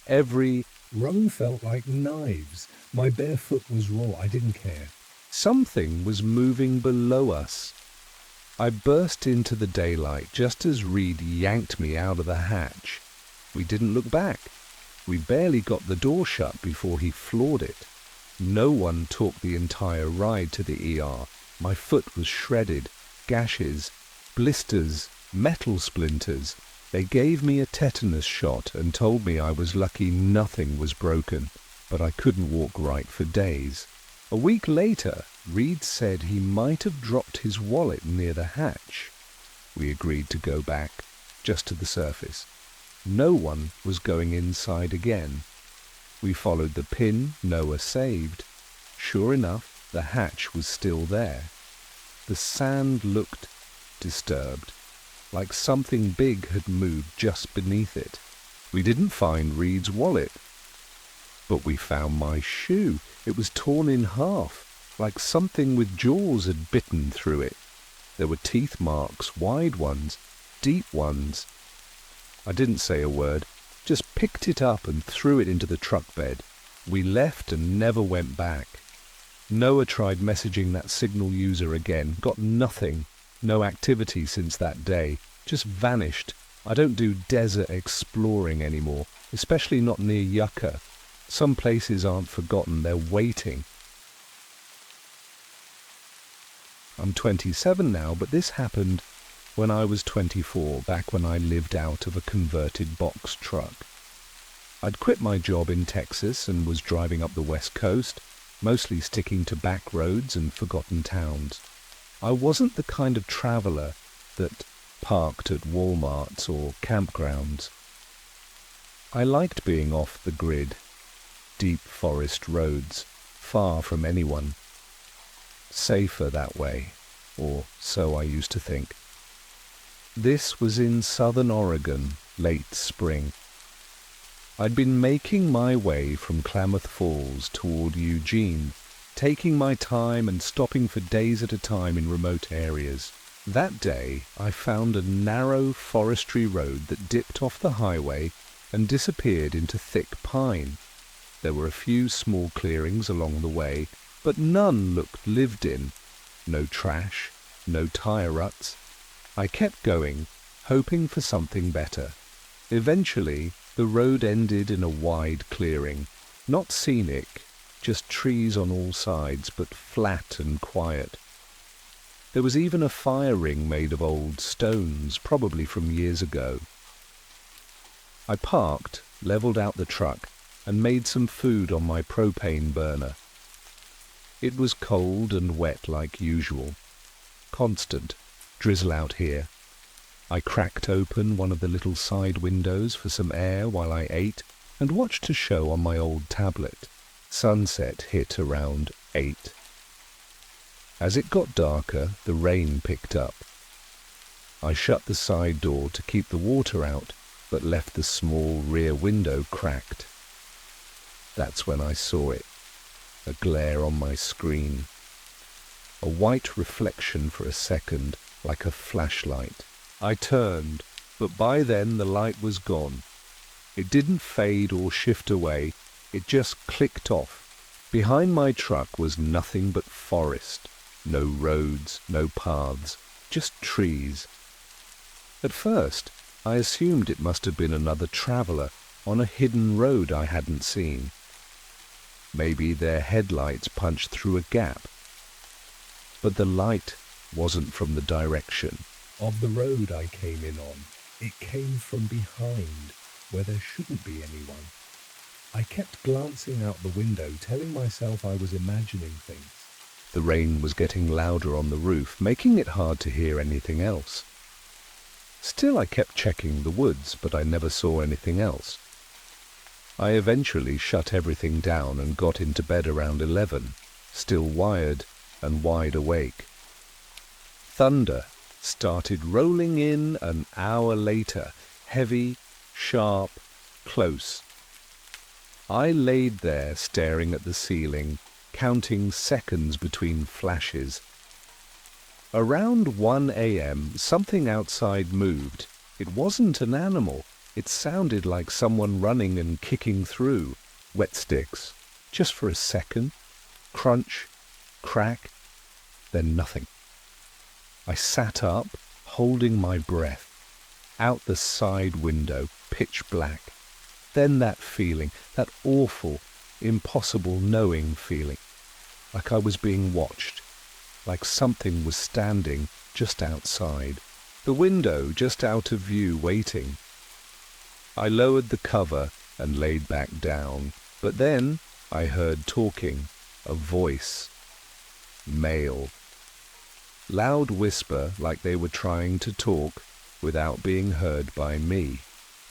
Every rung felt like knives. My bare foot was raw. I didn't care. Something was moving below us. I burst into the daylight just as Reed yanked me out of the hatch. We didn't look back. We barely got the door shut before he floored it. No one talked the entire ride to the ER. My foot was shredded, gashes, blisters, metal splinters. They gave me a tetanus shot and told me I was lucky nothing was broken, but I couldn't walk right for days. A week later, Reed said he might have dropped his wallet near the hatch. We agreed to go back, just to the surface. No one was going inside again. We followed the pin Noah saved. Sure enough, the hatch was still there. The sand looked disturbed, like something big had moved just beneath it. We didn't find Reed's wallet, but we found my shoe. It was torn in half, like something with jaws had bitten through it. There were teeth marks, wide ones, deep ones. I didn't say a word, just picked it up and threw it into the truck bed. We left and never went back. Noah tried messaging that signal user again, got nothing. No activity since that day, just vanished. I don't do desert exploring anymore, especially not near Yucca. Some places aren't forgotten, they're waiting. I'm 27 now, but this happened when I was 24, back when I lived out of a converted box truck. I'd quit my job in Texas and was driving up the West Coast, mostly sticking to back roads and forgotten towns. I wasn't the kind of traveller that parked at Walmarts or campgrounds. I liked being off the grid, deep forest roads, far from anyone. Safer that way, or so I used to think. This was in southern Oregon, late spring. I'd been making my way from Klamath Falls toward Eugene, taking my time and stopping for days at a time in remote areas. That day, I found a narrow forestry road that dipped off the highway and disappeared into thick pine. There were a few small clearings along the way, but none looked lived in. No trash, no tire ruts. I kept going, hoping for something better. Eventually, the road ended in a wide clearing. Not scenic, just trees on all sides, but flat and quiet. There was even a fire ring made of old stones, probably from years ago. I parked, leveled out the truck, and made some food on my propane burner. It was cold and wet like usual. Constant drizzle out here. I cracked open one of the little side windows for some air while I ate and watched a show on my old tablet. Sunset hit around 8. As it got darker, the rain picked up. I shut the side door to keep the water out, but left the small rear window cracked. That's when I saw it, a glare on my screen. A white reflection for a second, like a flashlight. I turned, but by then the light was gone. It didn't fade or shift away, it just clicked off. Behind my truck was nothing but forest. No roads, no paths, just trees. At first, I assumed it must have been another traveller on a hidden road I hadn't seen. Maybe their headlights punched through a gap. But the light wasn't from the direction of the road I came in on. It came from behind, where there shouldn't be anyone. I kept glancing out the window, telling myself I was imagining things. The rain was getting louder on the roof, making it hard to hear anything else. Still, I kept checking the woods, but I never saw anything else. I eventually shut everything down and got into bed around 11, still wired and wide awake. Thunder started rolling in an hour later, heavy, sharp, close. I laid there staring at the ceiling, counting seconds between flashes. Around 1 a.m., something outside moved. It wasn't an animal. It sounded like someone running and kicking through. Wet sticks. Just for a second. Crunch. Crack. Then nothing. I sat up, holding my breath. Out the side window, pitch black. Then that feeling, that awful, impossible knowing feeling. Like I was being watched. Like something was standing just outside. The window just out of view, waiting. I lowered the cover and laid back down. But then I heard talking. A voice. Male. Loud whisper like they were trying to talk without being heard by me,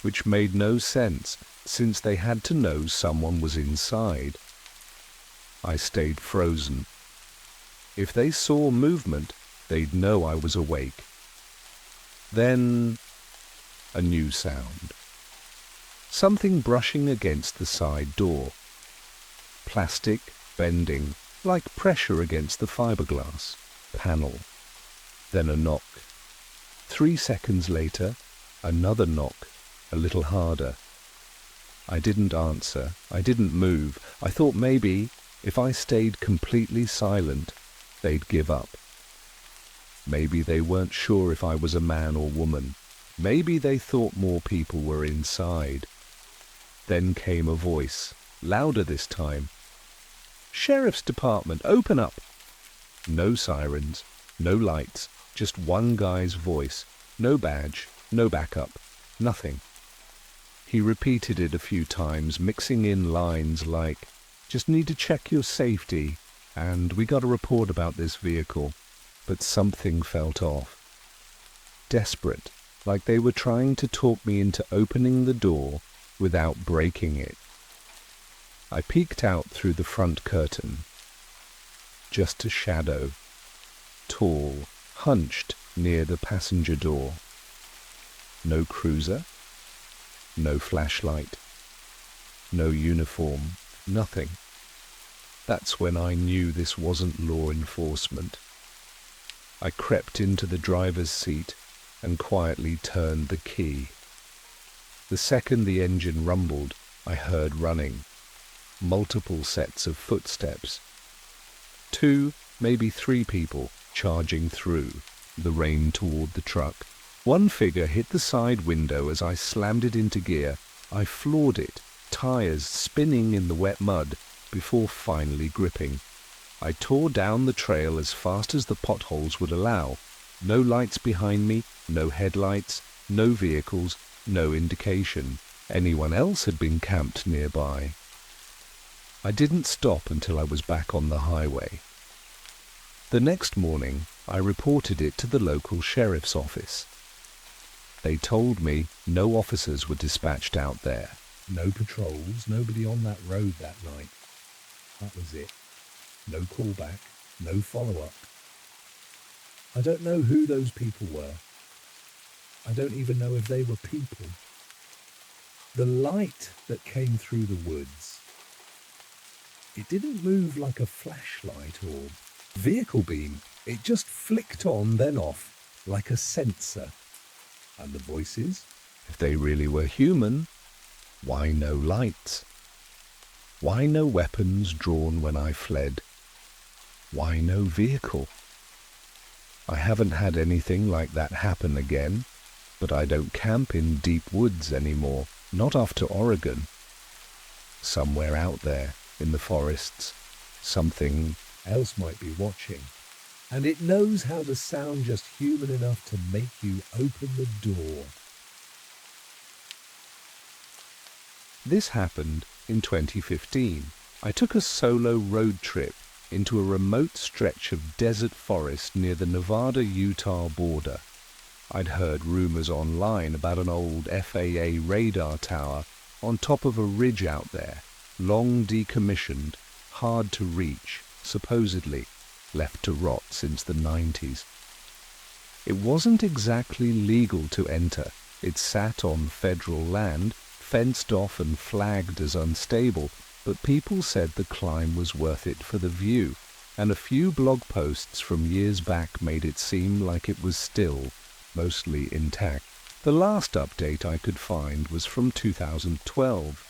which made no sense since they had to know someone was inside. I stayed frozen. If they saw movement, they'd know I was awake. Then a new sound. Something brushing against the side door. Plastic bending, like pressure against the fiberglass panel. Then a knock. 3 seconds later, another knock, a little harder. I didn't answer. I didn't move. I thought maybe, if I stayed completely silent, they'd give up. Maybe they weren't sure if I was a man or woman. Maybe they thought more people were inside. Then came a voice, louder this time. "Sheriff's Department, open up!" No sirens, no lights, just one guy's voice. No badge, no backup, nothing. He repeated it a few times, mixing in lines like, "Just need to check your safety," and "We got a report about this vehicle." But something felt off. Desperate, like they were trying to talk me into opening the door without breaking it. I peeked out through the front curtain. Just a shadow, tall, hunched near the passenger door. No cruiser, no flashlight, no uniform, nothing. That's when I knew this wasn't law enforcement. I crept into the driver's seat and quietly turned the key. The second the engine rumbled, I heard running. Multiple sets of footsteps. 2, maybe 3 people charging through the rain toward the truck. One figure hit the side window as I slammed it into gear. I floored it, tires spinning in the wet mud, before finally gripping. I tore down the trail as fast as the potholes would allow. No lights behind me, no headlights, no vehicles, no indication anyone else had been camped nearby. I didn't stop until I was back on the highway. The next morning, I reported it to the local sheriff's office. They told me no officers were dispatched out there. No patrols, nobody on that road that night. That was it. No callback, no follow-up. I don't know who those people were. I don't even know if they were people. The light that came through the woods, it didn't move like a flashlight or vehicle beam. It just flicked on, then off, like a sensor. And the voices? If they really were human, why no lights? Why no weapons drawn when I fled? Why no vehicle? I haven't had anything like that happen again, but I don't camp in deep woods anymore, not after Oregon. Somewhere out there, in the forests, something else might be watching. And it knows how to sound just human enough to make you open the door. This happened in 2015. I took a solo road trip into a remote stretch of desert forest near the Nevada-Utah border. I'd heard rumors online about an old FAA radar tower on top of a ridge out there, long decommissioned, hard to reach, supposedly left to rot since the 90s. It wasn't exactly legal to enter. It sat on federal land, fenced off and flagged as unstable, but people said the climb was worth it for the view, and a few blog posts from years back made it seem like it was still mostly intact. The last update I could find was from 2012.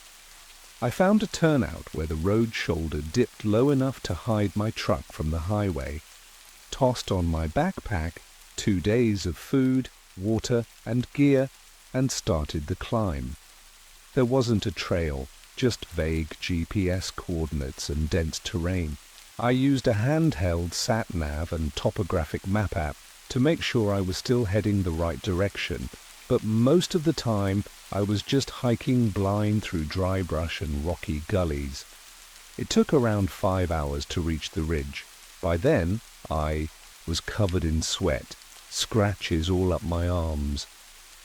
I found a turnout where the road shoulder dipped low enough to hide my truck from the highway, tossed on my backpack 2 days of food, water and gear, and started the climb. There wasn't a trail, just vague GPS coordinates and dense terrain. I used a handheld sat-nav and topographic map app to make sure I was still heading the right direction, but most of the time I was just hiking blind through dry brush and rocky gullies. It took around 5 hours to reach the ridge. By then, I was covered in sweat, scratches all up my arms.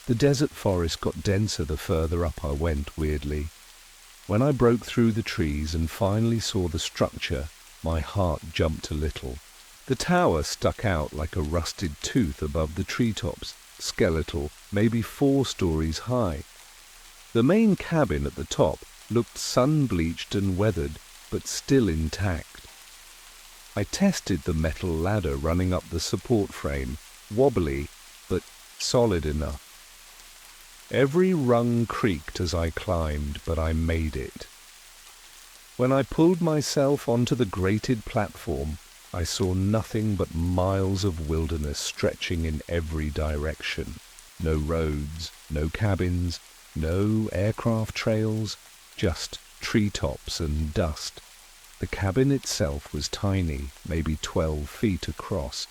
The desert forest got denser the further up I went, weirdly. When I broke through the trees and finally saw the structure, my heart jumped a little. The tower stuck out like a rusted tooth above the treetops, skeletal, maybe 4 stories high. The main cabin at the top looked sun-bleached and weathered, but still intact. I tested the metal ladder running up the support frame, wobbly, but solid enough. Every rung creaked as I climbed, but I made it. When I pulled myself onto the grated platform, I saw nothing but miles of wilderness stretching in every direction. No roads, no cabins, no aircraft trails, just treetops and dust. The cabin itself was tiny, maybe 12 feet across.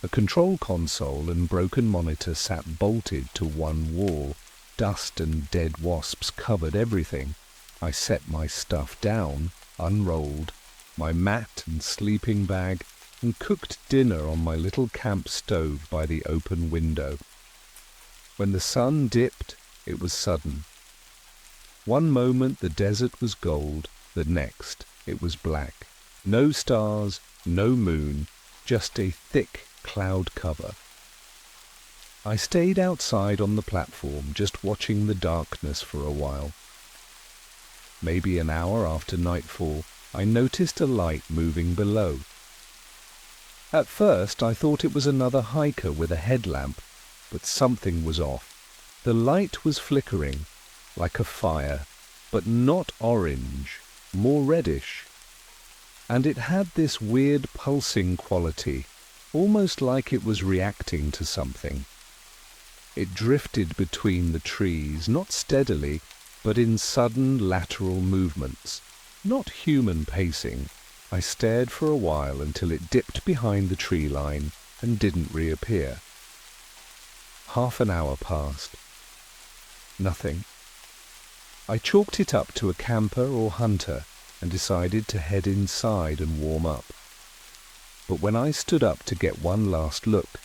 A control console and broken monitor sat bolted to one wall. Dust and dead wasps covered everything. I set my stuff down, unrolled, my mat and sleeping bag, and cooked dinner on my little camp stove by the open window. When the sun dipped, it was sudden. One moment the desert was gold, the next it was black. No stars, no moon, just a thick cloud cover. I stayed outside on the platform, just watching the darkness for a while. Maybe an hour after nightfall, I noticed a light moving below. At first I thought it was another hiker with a headlamp, but something was off. The light was flickering, like a fire, but not orange, more reddish. And it had this weird pulsing quality, almost like it was reacting to something. It drifted between the trees, not steadily, but in sudden lateral movements, not human pacing. I stared for a while until it dipped behind the tree line and didn't reappear. Half an hour passed. Nothing. I chalked it up to a camper or hunter and decided to head inside and warm up. But when I stood up to get one last look,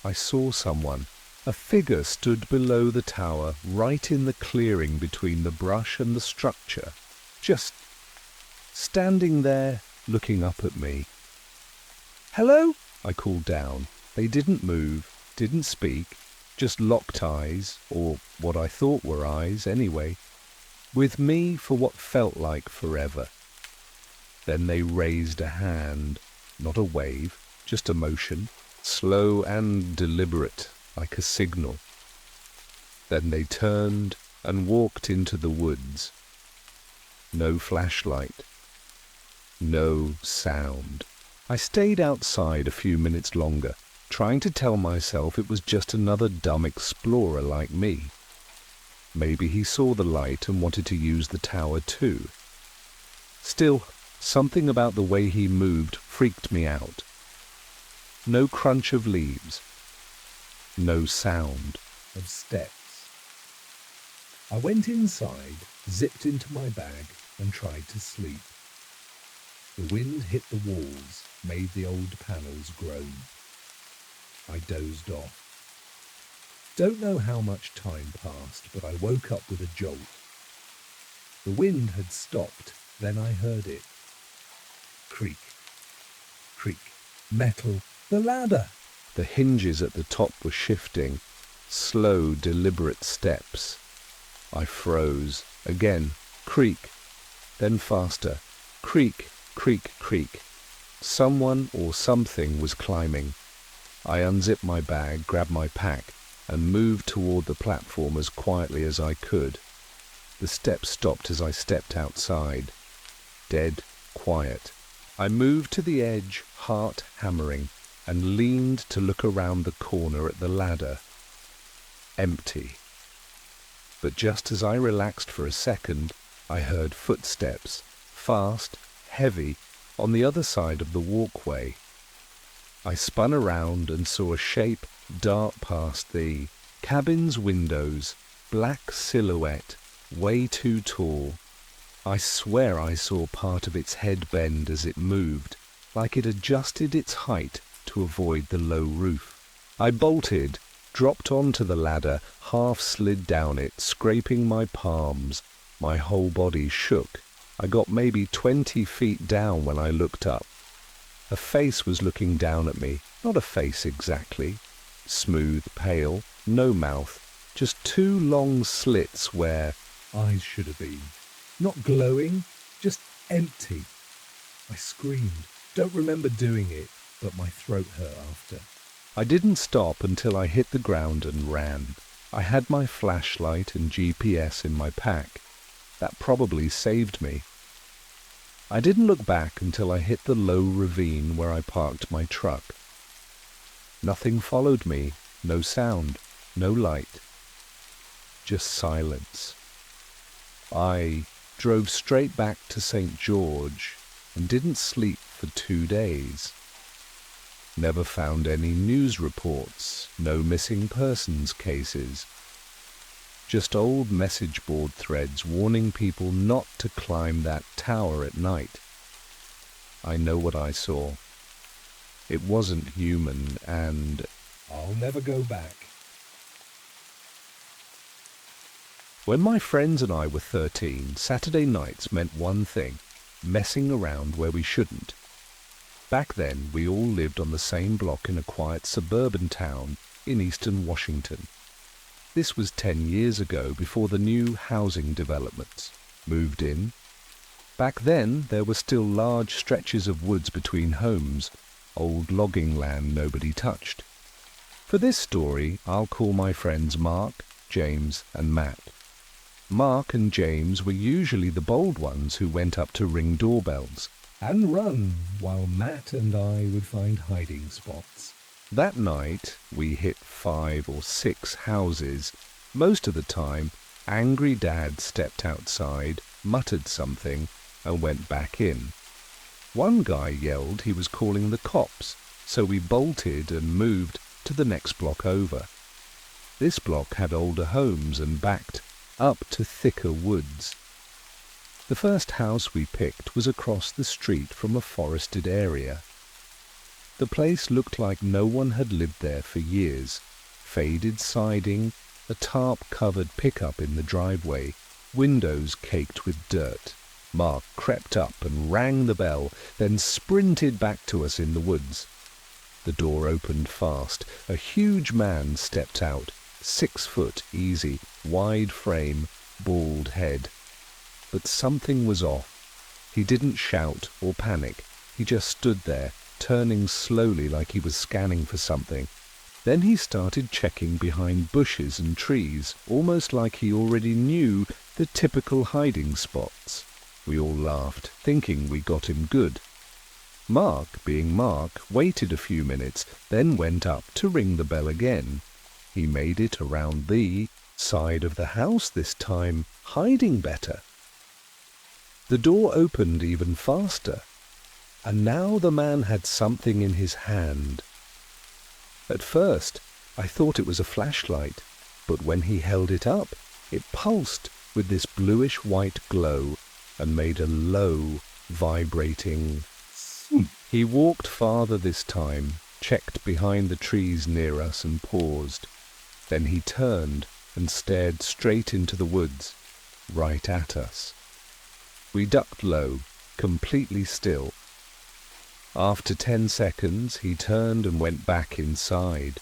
I saw someone. A figure stood below the tower, right in the clearing between the brush and the structure, just standing there, looking up at me. "Hello?" I called down. They didn't move, didn't speak, just locked eyes, or what I thought were eyes anyway, with me for what felt like forever. Then they raised a hand, not a wave, just a motion, slow and deliberate, like a signal. Then they turned and walked into the woods. No flashlight. No sound. I stayed outside a few minutes longer, trying to tell myself it was just another dumb explorer like me. Maybe he saw the light and wanted to use the tower too. Still, something about the way he moved freaked me out. No crunch of leaves. No sound of steps. I went inside, zipped into my bag, and tried to sleep. The wind hit the walls, made the old panels groan. I dozed off. Don't know how much time passed, but I woke up with a jolt. The wind had stopped, then I heard it. Creak, creak, metal, the ladder! The hinges at the top were shifting, slow, deliberate steps. I froze. Again, creak, then faster. Creak, creak, creak. Someone or something was climbing. I unzipped my bag, grabbed my pack, and moved toward the platform as quietly as I could. The steps stopped as I stepped outside. Dead quiet. I moved to the edge, heart hammering, and leaned to look around the corner at the ladder. Empty. But just as I relaxed for a second, I heard footsteps, fast, heavy, on the other side of the walkway. I spun around and saw a shape dart past the cabin's windows, black silhouette, way too tall. I swear I saw part of its head bend as it moved, like it adjusted its height to avoid the low roof. I bolted, dropped onto the ladder, half slid down it, scraping my palms. My whole body shook. I got maybe 20 feet down when I looked up. A face was looking down at me, not a face exactly. Smooth, pale, no mouth, just two long slits where eyes should have been. Not glowing, just empty. I screamed. Don't remember doing it, but my throat hurt after. I didn't stop until I hit the ground and ran. I had my flashlight and GPS in my pack. That probably saved me. I didn't look back until I hit the low ravine where I parked my truck. Nothing followed me, no sound, no light. Just silence. I drove straight back to St. George and didn't sleep for 2 days. Never found any news reports, no missing persons cases. Just old message board threads warning people not to climb that tower at night. I know what I saw. It wasn't human, and I'll never go back. When my friends and I were 13, Saturday nights meant one thing: messing around where we shouldn't. Back then, we all lived on the same block in a quiet suburban town in eastern Washington. This was 10 years ago, before the new housing developments. Moved in. Back then, there were still large stretches of woods between homes, old logging land nobody touched. For this story, I'll call my friends Mark, James, and Matt. Mark and James were usually the bold ones who went up to ring doorbells and run, while Matt and I would find hiding spots. That night, we hit 5 or 6 houses. Most of the time, angry Dad stepped outside, muttered something, and went back in. One guy yelled he was calling the cops, so we bolted and moved to the next block over. This block had older homes and backed up to thicker woods. The first house we picked was across the street from a forested area. The place looked like no one had lived there for years. Faded siding, a tarp-covered pickup in the driveway, windows caked with dirt. Mark crept up and rang the bell, then sprinted back to us in the woods. The door opened fast. A huge man stepped out, 6 foot, easy, wide frame, bald head. But something was off. He didn't shout or panic. He just stood there, turning slowly like he was scanning for something. Then he started checking behind bushes and trees, almost like he already knew the typical hiding spots. We all laughed, thinking we got him good. Mark, being Mark, waited a few minutes, then went up to ring the bell again. He made it around the side of the house this time, hiding better. The door opened even faster, and now the man had something in his hand. At first, I thought it was a flashlight, but when he held it up, it pulsed with this bluish-white glow and made a low, vibrating thump. He walked farther this time, checked behind the trees near us and paused. Then he turned and stared straight into the woods, right at us. We ducked low, completely still. After 10 seconds, he turned and went back inside.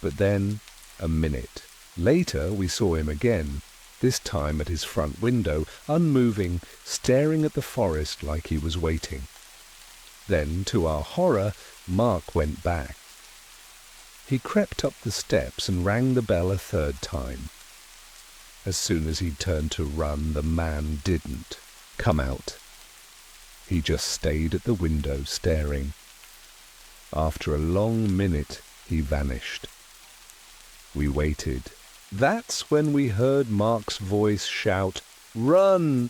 But then, a minute later, we saw him again, this time at his front window, unmoving, staring at the forest like he was waiting. Then, to our horror, Mark went back. He crept up the steps and rang the bell a 3rd time. As soon as he turned to run, the man didn't come out. He just stayed at the window staring. After a long minute, he vanished. We waited. That's when we heard Mark's voice shout, "Run!"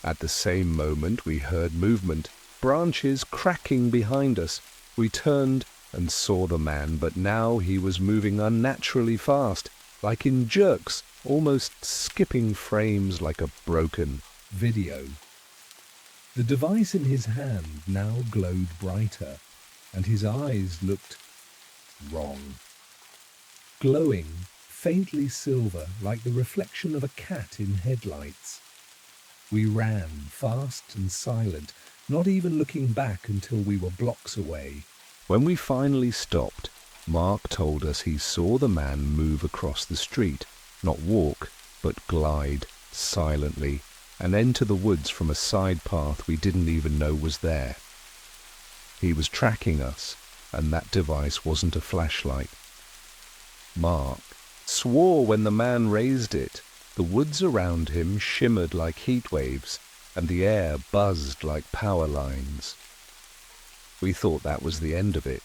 At the same moment, we heard movement, branches cracking behind us. We turned and saw the man, but now he was moving unnaturally fast, like in jerks, almost skipping frames like a broken video. The device in his hand now glowed brighter, and his eyes looked wrong. Glowing, faintly silver, like the reflection of a cat in headlights. We ran, fast and silent, not even looking back until we were blocks away. When we finally stopped, Mark told us he saw the man move across the street, not walk, but glide, silently, and enter the woods from a side path we didn't even know was there. He was tracking us, and that device wasn't a flashlight. Mark swore when the man raised it, the woods around him shimmered like heat waves, and the air buzzed like power lines. We thought that was the end of it.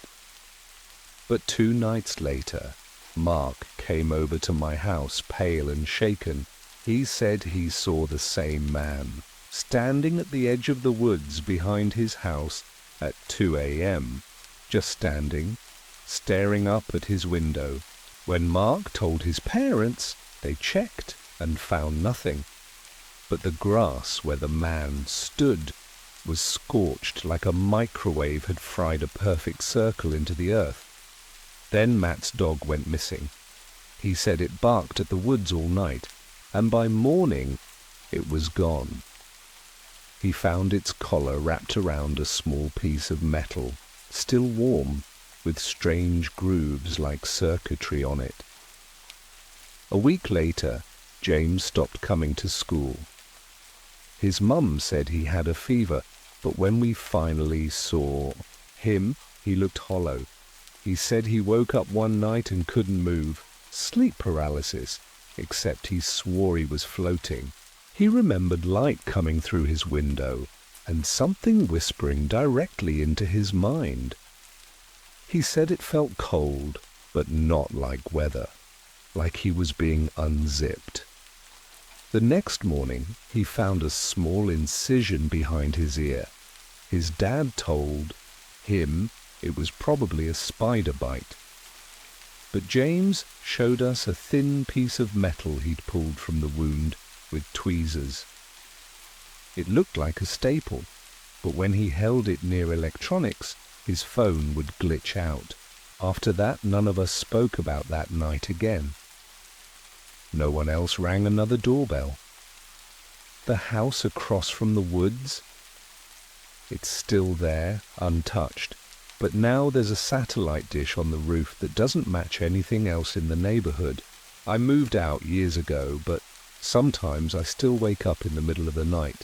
But 2 nights later, Mark came over to my house, pale and shaken. He said he saw the same man, standing at the edge of the woods behind his house at 2 a.m., just standing, staring up at his window. When Mark told his parents, they checked and found nothing. But the grass where the man stood was scorched like a microwave had fried a perfect circle into the earth. Then Matt's dog went missing. He said it barked at the woods all night, and by morning it was gone. He found its collar wrapped around a small piece of metal, still warm, with strange grooves like circuitry on it. A week later, James stopped coming to school. His mum said he had a fever, but when we finally saw Him, he looked hollow. He said he woke up one night and couldn't move. Sleep paralysis, except he swore he was floating. He remembered light coming through his window and something whispering directly into his mind. He said it felt cold, but not like weather, like he was being unzipped. The next morning, he found a small incision behind his ear. His dad told him it was probably a spider bite. But James showed us a thin piece of metal he'd pulled from the wound with tweezers. It looked like a staple, but when he held it near electronics, his phone would glitch out. After that, none of us spoke about that night again. No one else rang another doorbell. The house across from the woods? It's still there, untouched, but now there's a satellite dish on the roof that doesn't match anything else in the neighborhood. I moved out years ago, but sometimes I still wake up in the middle of the night,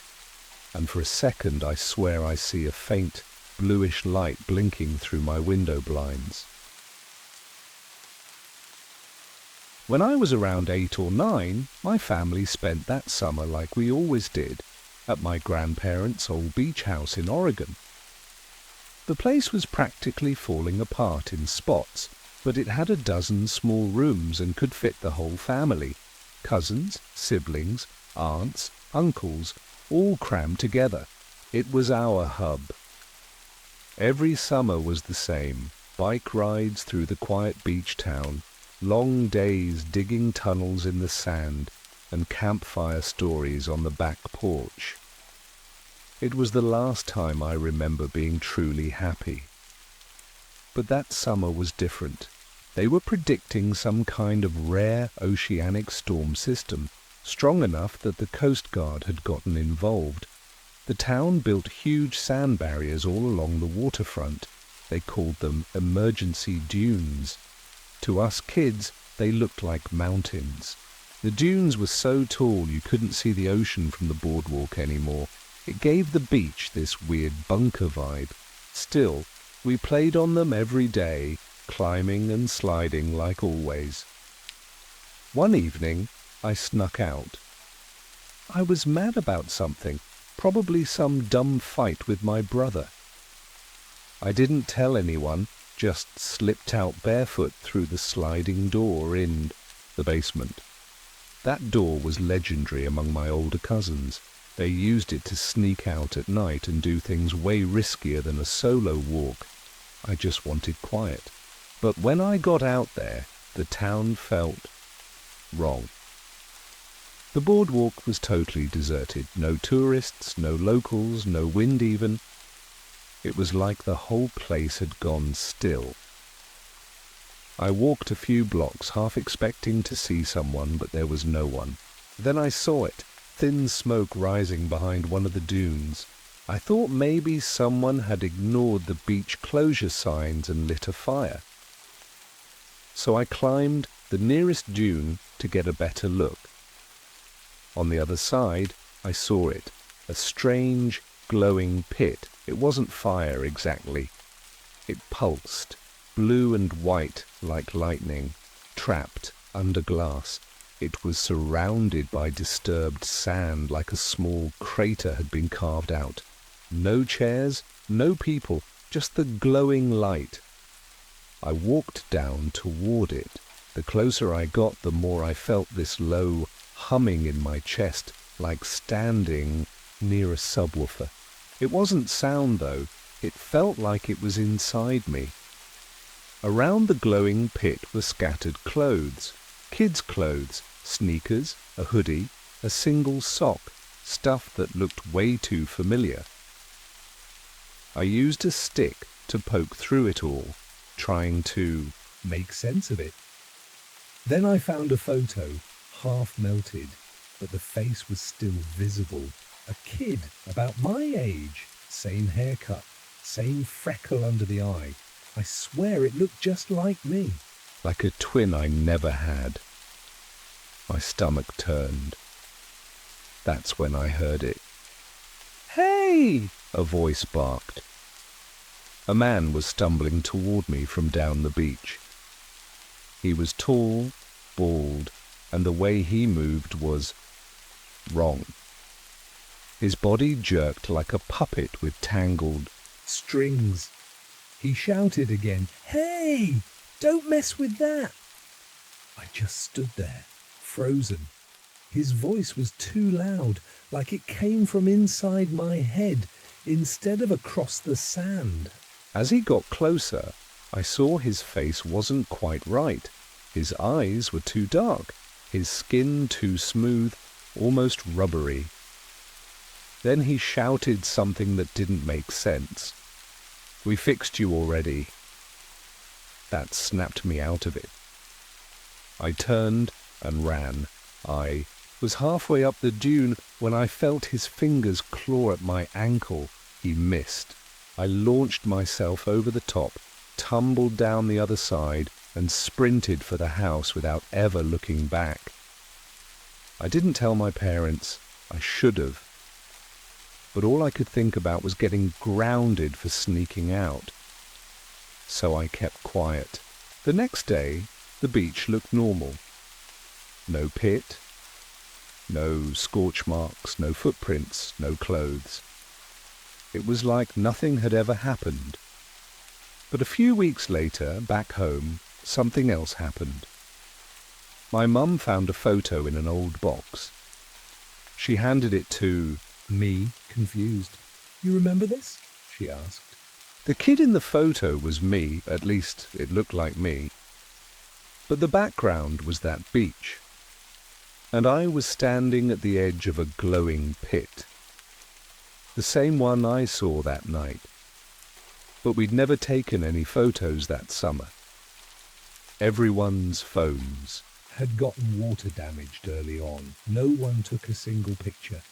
and for a second I swear I see a faint, bluish light blinking through my window blinds. When I was around 8 or 9, my family spent that summer like we always did, at my grandparents' old beach house in Oregon. The place was practically falling apart in spots, but it had a dozen small rooms and could fit the whole family. Cousins, siblings, aunts, uncles, all crammed together. It was our hub. Every summer was the same. Bike rides through the quiet beach town, long days digging tunnels in the sand, and campfire stories on the back porch. It was the last time I remember being truly happy. But that summer was different. They were predicting some kind of rare oceanic storm system, strong enough that the Coast Guard had gotten involved. The town built huge sand barriers all along the waterfront. They called them emergency dunes. To us kids, they looked like mountains. The dunes were so tall you couldn't see the ocean from the boardwalk anymore. It gave the beach this weird bunker vibe. Still, we played on them every day, climbing and sliding like always. One evening, I snuck out. I was mad about something, probably some dumb fight with my brother. I didn't tell anyone, just slipped out barefoot through the sliding door in the basement. That door was legendary among my older cousins. They used it to sneak out at night and do things way riskier than a solo walk. I just wanted quiet. But when I got out there, the town felt wrong. The boardwalk was totally deserted. No tourists, no locals, no wind even. It was like the whole place had gone still. I walked a few blocks, half expecting to see someone, but there was no one. Then I saw it, thin smoke rising behind one of the dunes. I thought maybe someone had ignored the beach closure signs and lit a fire. So I climbed the nearest dune to get a better look. On the other side, I saw it, a strange, glowing pit. It wasn't fire exactly. It pulsed, blue and white like lightning, trapped under glass. It was surrounded by disturbed sand like a small crater had been carved out. No chairs, no people, just the glowing light. I walked down toward it. The closer I got, the more I felt this low humming in my chest, like standing near a subwoofer. It wasn't sound, though. It felt like it was inside me. Around the glowing pit were scattered clothes. Kids' clothes, sneakers, a hoodie, a single sock, stuff that looked way too familiar. I used a stick to poke through it all, trying to make sense of it. Then I found a photo, half melted, but the face was still visible. A kid about my age, same haircut, same freckle under the eye. I swear it looked just like me. like a twin I never had. My stomach turned. That's when I heard it. "Hey!" a voice barked. A man was stumbling toward me from down the beach. He was tall, bald, and the way he moved was wrong. His body jerked like a puppet with tangled strings. He shouted again, "Hey, don't mess with that!" I just stood there, frozen. His voice was too loud, like it came from inside my head instead of across the sand. As he got closer, I saw his face wasn't quite right. His eyes were too dark, his skin too smooth, almost rubbery. Then he shouted something that didn't make sense. "We fixed you already." That snapped me out of it. I turned and ran. I was halfway up the dune when I felt his fingers claw at my ankle. He missed. I launched myself over the top, tumbled down the other side, and sprinted for the house without ever looking back. I didn't tell my parents. I should have. But all I could think about was getting grounded for sneaking out. So I kept quiet. The next day, the beach looked normal. No pit, no scorch marks, no footprints, no clothes. It was like nothing had ever happened. But a few weeks later, back home, something else happened. My mum found a photo in an old box. She handed it to me, confused. "You remember this?" she asked. The kid in the photo was me, at least it looked like me. But the background was that beach. And I was standing at the edge of a glowing pit. The same one I saw that night. But we'd never taken any photos that summer. Everyone's phones had gotten water damaged early on. No one took a single picture.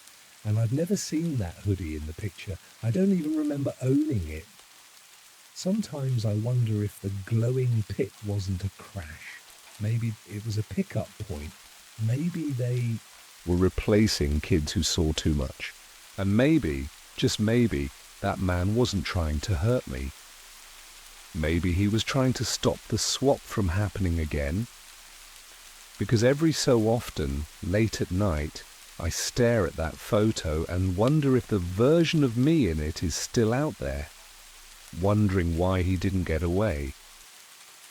And I'd never seen that hoodie in the picture. I don't even remember owning it. Sometimes I wonder if the glowing pit wasn't a crash. Maybe it was a pickup point. Maybe they were replacing kids who saw too much. And maybe, just maybe, that man wasn't trying to hurt me. Maybe he was trying to stop the swap from happening again. Because every so often, late at night, I stare at that photo and wonder if the version of me in it is still out there, wondering why he didn't get away.